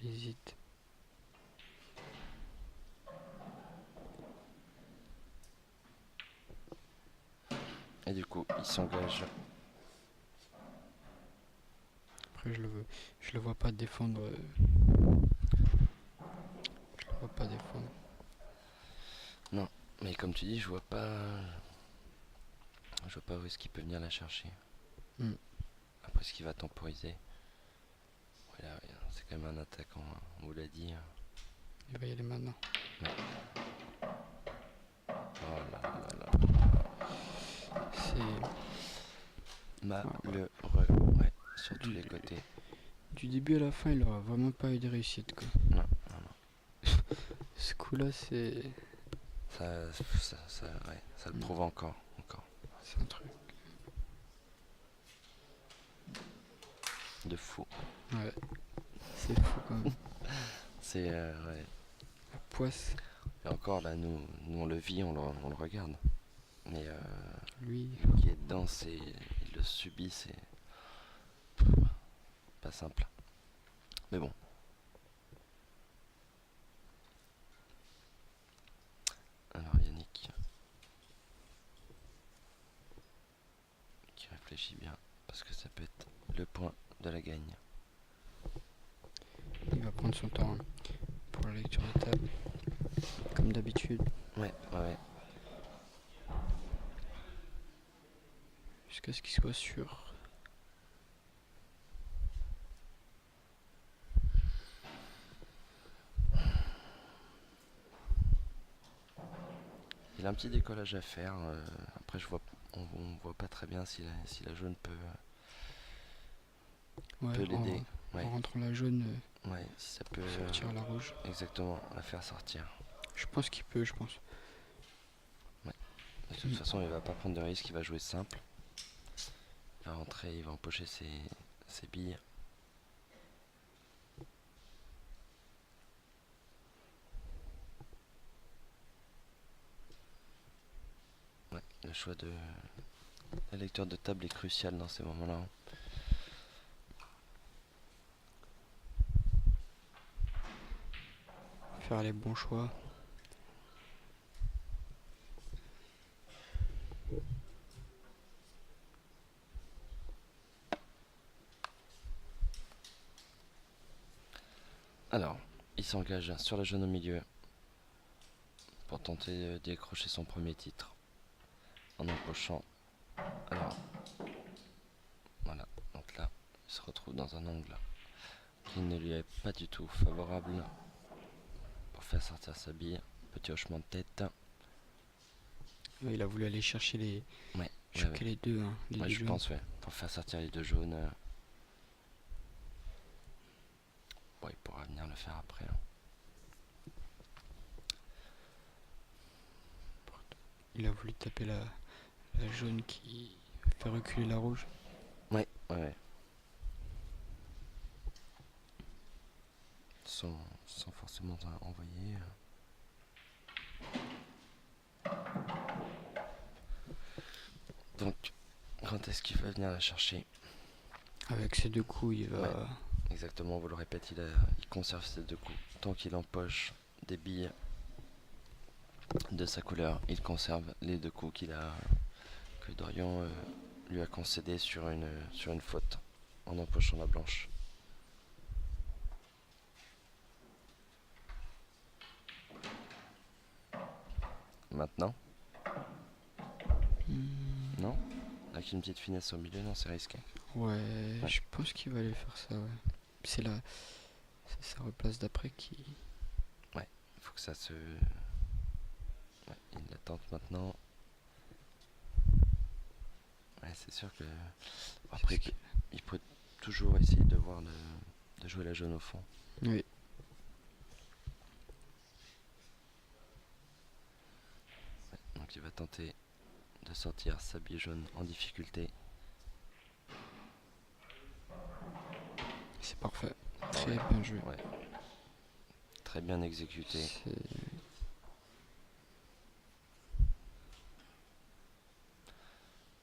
il hésite. Et du coup, il s'engage. Après, je le vois pas défendre. Je le vois pas défendre. Non, mais comme tu dis, je vois pas où est-ce qu'il peut venir la chercher. Hmm. Après, est-ce qu'il va temporiser? Voilà, c'est quand même un attaquant, hein, on vous l'a dit. Il va y aller maintenant. Oh là là là. C'est Malheureux, ouais, sur tous les côtés. du début à la fin, il aura vraiment pas eu de réussite, quoi. Non, non, non. Ce coup-là, c'est Ça le prouve encore. un truc. De fou. Ouais. C'est fou quand même. C'est, ouais. La poisse, Et encore là, nous on le vit, on le regarde. Mais lui, qui est dedans, il le subit, c'est pas simple. Mais bon. Alors Yannick, qui réfléchit bien, parce que ça peut être le point de la gagne. il va prendre son temps, hein, pour la lecture de table. Comme d'habitude. Ouais. Jusqu'à ce qu'il soit sûr. Il a un petit décollage à faire. Après, on voit pas très bien si la jaune Ouais, peut l'aider. en Ouais, rentrant la jaune, ouais, si ça peut sortir la rouge. exactement la faire sortir. Je pense qu'il peut, je pense. De toute façon, il va pas prendre de risque, il va jouer simple. Il va rentrer, il va empocher ses billes. Ouais, le choix de la lecture de table est crucial dans ces moments-là. Faire les bons choix. Alors, il s'engage sur la jaune au milieu pour tenter d'y accrocher son premier titre en empochant. Alors, voilà, donc là, il se retrouve dans un angle qui ne lui est pas du tout favorable pour faire sortir sa bille. Petit hochement de tête. Il a voulu aller chercher les. Ouais, choquer les deux, hein, les ouais, deux je jaunes. pense, ouais, pour faire sortir les deux jaunes. Bon, il pourra venir le faire après. Hein. Il a voulu taper la jaune qui fait reculer la rouge. Ouais. Sans forcément envoyer. Donc, quand est-ce qu'il va venir la chercher? Avec ces deux coups, il va. Ouais. Exactement, vous le répète, il conserve ses deux coups. Tant qu'il empoche des billes de sa couleur, il conserve les deux coups que Dorian lui a concédé sur une faute en empochant la blanche. Maintenant? Non? Avec une petite finesse au milieu, non, c'est risqué. Ouais, je pense qu'il va aller faire ça, ouais. C'est sa replace d'après qui. Ouais, il faut que ça se. Ouais, il la tente maintenant. Ouais, c'est sûr que. Après, il peut toujours essayer de jouer la jaune au fond. Oui. Ouais, donc il va tenter de sortir sa bille jaune en difficulté. C'est parfait. Très bien joué. Ouais. Très bien exécuté.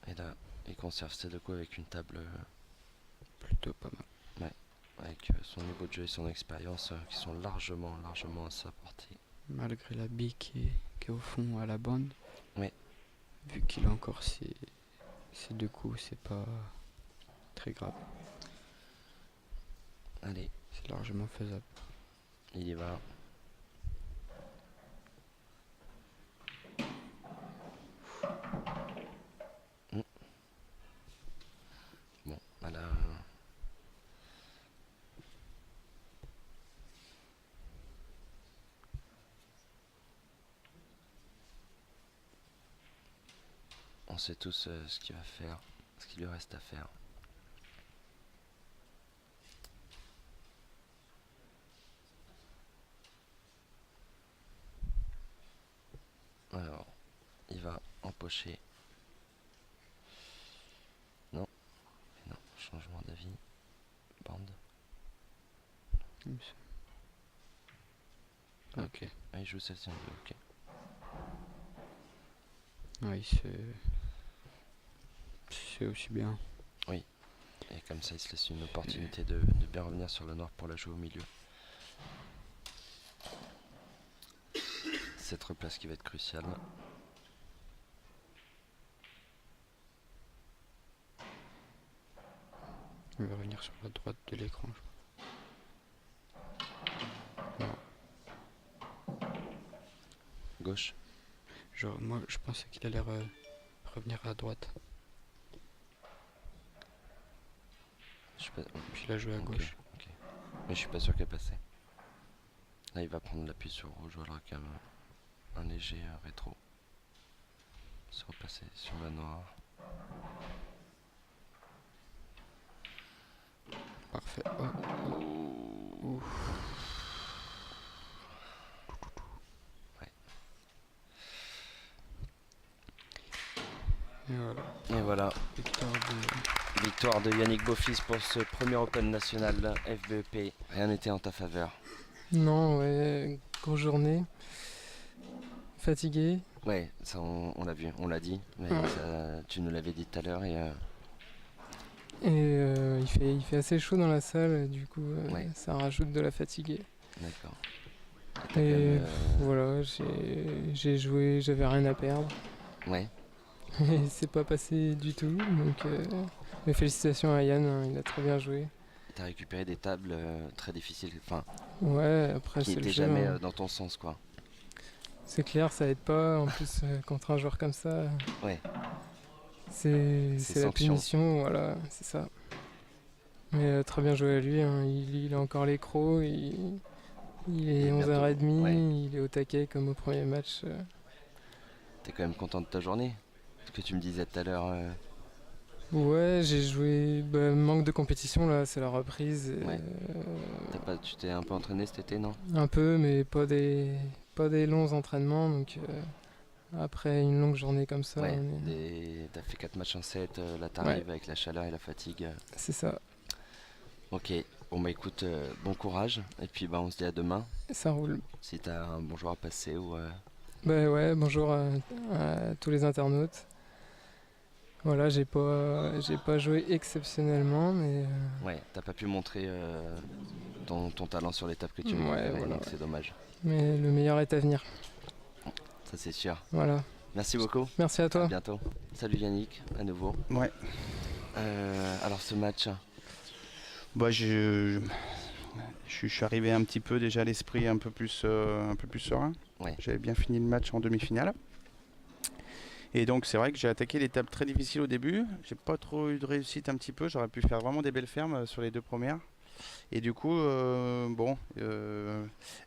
Et là, il conserve ses locaux avec une table Plutôt pas mal. avec son niveau de jeu et son expérience qui sont largement à sa portée. Malgré la bille qui est au fond à la bande. Ouais. Vu qu'il a encore ses 2 coups, c'est pas très grave. Allez, C'est largement faisable. il y va. Bon, voilà. On sait tous ce qu'il va faire, ce qu'il lui reste à faire. Alors, il va empocher. Non, changement d'avis. Bande. Ok. Ah, il joue celle-ci en bleu, ok. C'est aussi bien. Et comme ça, il se laisse une opportunité de bien revenir sur le noir pour la jouer au milieu. Cette replace qui va être cruciale. Il va revenir sur la droite de l'écran, je crois. Non. Gauche. Genre, moi, je pensais qu'il allait revenir à droite. Je suis pas... Puis il a joué à gauche. Ok. Mais je suis pas sûr qu'elle passait. Là, il va prendre l'appui sur rouge, voilà, quand même un léger rétro. Se repasser sur la noire. Parfait. Oh. Ouais. Et voilà. Victoire de Yannick Beaufils pour ce premier Open national FBEP. Rien n'était en ta faveur. Non, ouais, grosse journée. Fatigué. Ouais, ça on l'a vu, on l'a dit. Mais tu nous l'avais dit tout à l'heure et... il fait assez chaud dans la salle, du coup Ouais. ça rajoute de la fatigue. D'accord. Et voilà, j'ai joué, j'avais rien à perdre. Ouais. Et c'est pas passé du tout, donc mes félicitations à Yann, hein, il a très bien joué. T'as récupéré des tables très difficiles, enfin, Ouais, après qui c'est le n'étaient jeu, jamais hein. dans ton sens, quoi. C'est clair, ça aide pas, en plus contre un joueur comme ça. Ouais. C'est la sanction. punition, voilà, c'est ça. Mais très bien joué à lui, hein. Il a encore les crocs, il est Et 11h30, ouais. il est au taquet comme au premier match. T'es quand même content de ta journée? Ce que tu me disais tout à l'heure. Ouais, j'ai joué, manque de compétition là, c'est la reprise. Ouais. Tu t'es un peu entraîné cet été, non? Un peu, mais pas des longs entraînements, donc après une longue journée comme ça, Ouais, t'as fait 4 matchs en 7, là t'arrives avec la chaleur et la fatigue. c'est ça, Ok, bon bah écoute, bon courage, et puis bah on se dit à demain, ça roule. si t'as un bon joueur à passer ou... Bah ouais, bonjour à tous les internautes. Voilà, j'ai pas joué exceptionnellement, mais Ouais, t'as pas pu montrer ton talent sur l'étape que tu veux, ouais, voilà. donc c'est dommage. Mais le meilleur est à venir. Ça c'est sûr. Voilà. Merci beaucoup. Merci à À toi. bientôt. Salut Yannick, à nouveau. Ouais. Alors ce match, Bah, je suis arrivé un petit peu déjà à l'esprit un peu plus serein. Ouais. J'avais bien fini le match en demi-finale. Et donc c'est vrai que j'ai attaqué l'étape très difficile au début. J'ai pas trop eu de réussite un petit peu. J'aurais pu faire vraiment des belles fermes sur les 2 premières. Et du coup,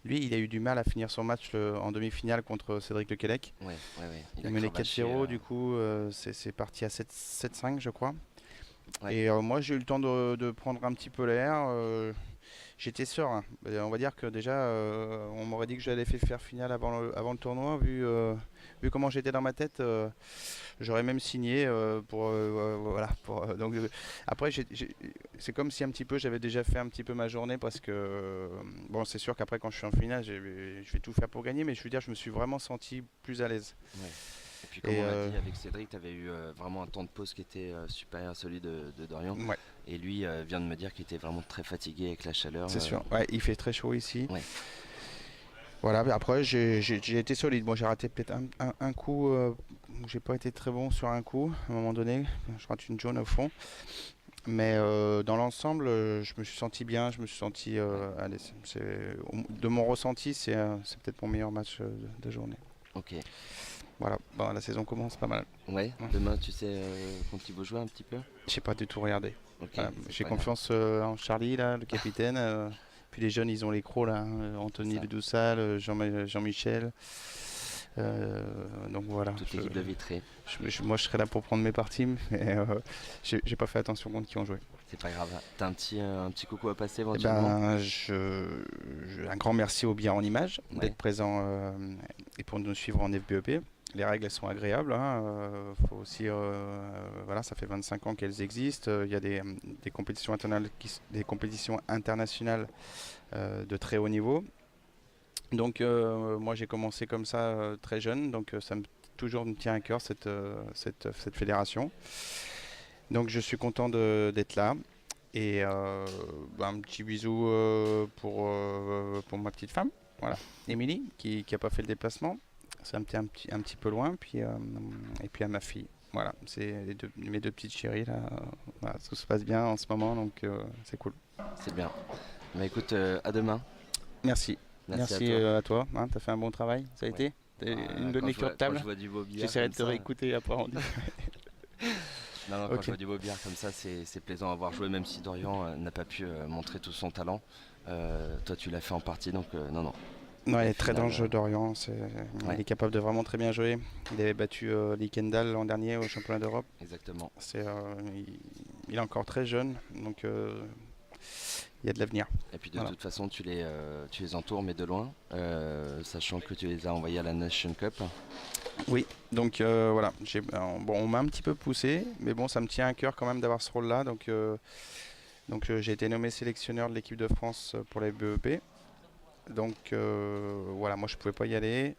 lui, il a eu du mal à finir son match en demi-finale contre Cédric Lequelec. ouais. Il a mené 4-0, du coup, c'est parti à 7-5, je crois. Ouais. Et moi, j'ai eu le temps de prendre un petit peu l'air. J'étais serein. On va dire que déjà, on m'aurait dit que j'allais faire finale avant le tournoi. Vu comment j'étais dans ma tête, j'aurais même signé voilà. Donc, après, c'est comme si un petit peu j'avais déjà fait un petit peu ma journée parce que, bon, c'est sûr qu'après, quand je suis en finale, je vais tout faire pour gagner, mais je veux dire, je me suis vraiment senti plus à l'aise. Ouais. Et puis comme on l'a dit avec Cédric, tu avais eu vraiment un temps de pause qui était supérieur à celui de Dorian. Ouais. Et lui vient de me dire qu'il était vraiment très fatigué avec la chaleur. C'est sûr, ouais, il fait très chaud ici. Ouais. Voilà, mais après j'ai été solide. Moi j'ai raté peut-être un coup où j'ai pas été très bon sur un coup. À un moment donné, je rate une jaune au fond. Mais dans l'ensemble, je me suis senti bien, je me suis senti à l'aise. De mon ressenti, c'est peut-être mon meilleur match de journée. Ok. Voilà, bon, la saison commence pas mal. Ouais, demain tu sais quand il va jouer un petit peu. J'ai pas du tout regardé. Okay, j'ai confiance en Charlie, là, le capitaine. Puis les jeunes, ils ont les crocs, là. Anthony Ledoussal, Jean-Michel. Donc voilà. Toute l'équipe de Vitré. Moi, je serais là pour prendre mes parties, mais j'ai pas fait attention contre qui on jouait. C'est pas grave. T'as un petit coucou à passer éventuellement. Un grand merci au Billard en Images d'être présent et pour nous suivre en FBEP. Les règles elles sont agréables. Faut aussi, voilà, ça fait 25 ans qu'elles existent. Il y a des compétitions internationales de très haut niveau. Donc moi j'ai commencé comme ça très jeune, donc toujours me tient à cœur cette fédération. Donc je suis content d'être là. Et un petit bisou pour ma petite femme, voilà, Émilie, qui n'a pas fait le déplacement. C'est un petit peu loin, et puis à ma fille. Voilà, c'est mes deux petites chéries là. Voilà, tout se passe bien en ce moment, donc c'est cool. C'est bien. Bah écoute, à demain. Merci à toi. Hein, t'as fait un bon travail, ça a été une bonne lecture de table. J'essaierai de te réécouter après. Non, quand je vois du beau billard comme ça, c'est plaisant à voir jouer, même si Dorian n'a pas pu montrer tout son talent. Toi, tu l'as fait en partie, donc non. Non, il est très dangereux, Dorian. Il est capable de vraiment très bien jouer. Il avait battu Lee Kendall l'an dernier au championnat d'Europe. Exactement. Il est encore très jeune, donc il y a de l'avenir. Et puis de toute façon, tu les entoures, mais de loin, sachant que tu les as envoyés à la Nation Cup. Oui, donc voilà. On m'a un petit peu poussé, mais bon, ça me tient à cœur quand même d'avoir ce rôle-là. Donc j'ai été nommé sélectionneur de l'équipe de France pour les BEP. Donc voilà, moi je pouvais pas y aller.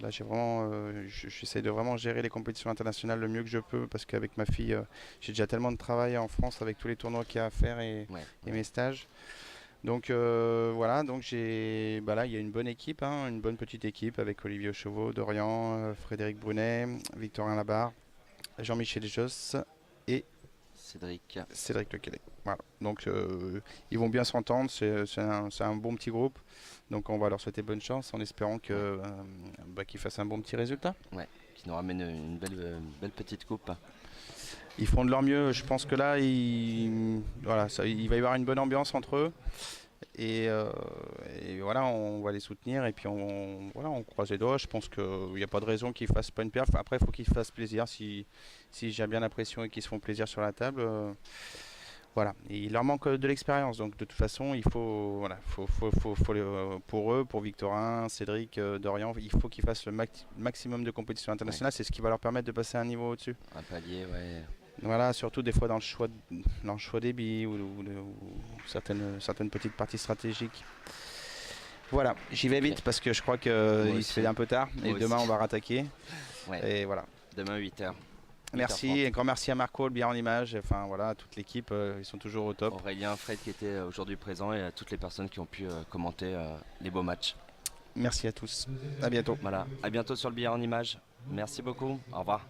Là j'essaie de vraiment gérer les compétitions internationales le mieux que je peux parce qu'avec ma fille j'ai déjà tellement de travail en France avec tous les tournois qu'il y a à faire et mes stages. Donc voilà, donc là il y a une bonne équipe, une bonne petite équipe avec Olivier Chauveau, Dorian, Frédéric Brunet, Victorin Labarre, Jean-Michel Josse et Cédric Lequelec. Voilà. Donc ils vont bien s'entendre, c'est un bon petit groupe. Donc on va leur souhaiter bonne chance en espérant qu'ils fassent un bon petit résultat. Ouais, qui nous ramène une belle petite coupe. Ils feront de leur mieux, je pense que là il va y avoir une bonne ambiance entre eux. Et voilà, on va les soutenir et puis on croise les doigts. Je pense qu'il n'y a pas de raison qu'ils ne fassent pas une perf. Après, il faut qu'ils fassent plaisir. Si j'ai bien l'impression et qu'ils se font plaisir sur la table, voilà. Et il leur manque de l'expérience. Donc de toute façon, il faut pour eux, pour Victorin, Cédric, Dorian, il faut qu'ils fassent le maximum de compétitions internationales. Ouais. C'est ce qui va leur permettre de passer un niveau au-dessus. Un palier, ouais. Voilà, surtout des fois dans le choix des billes ou certaines petites parties stratégiques. Voilà, j'y vais vite parce que je crois qu'il se fait un peu tard et demain on va rattaquer. Ouais. Et voilà. Demain 8h. Merci, et grand merci à Marco, le Billard en Images, enfin voilà, à toute l'équipe, ils sont toujours au top. Aurélien, Fred qui était aujourd'hui présent et à toutes les personnes qui ont pu commenter les beaux matchs. Merci à tous, à bientôt. Voilà, à bientôt sur le Billard en Images. Merci beaucoup, au revoir.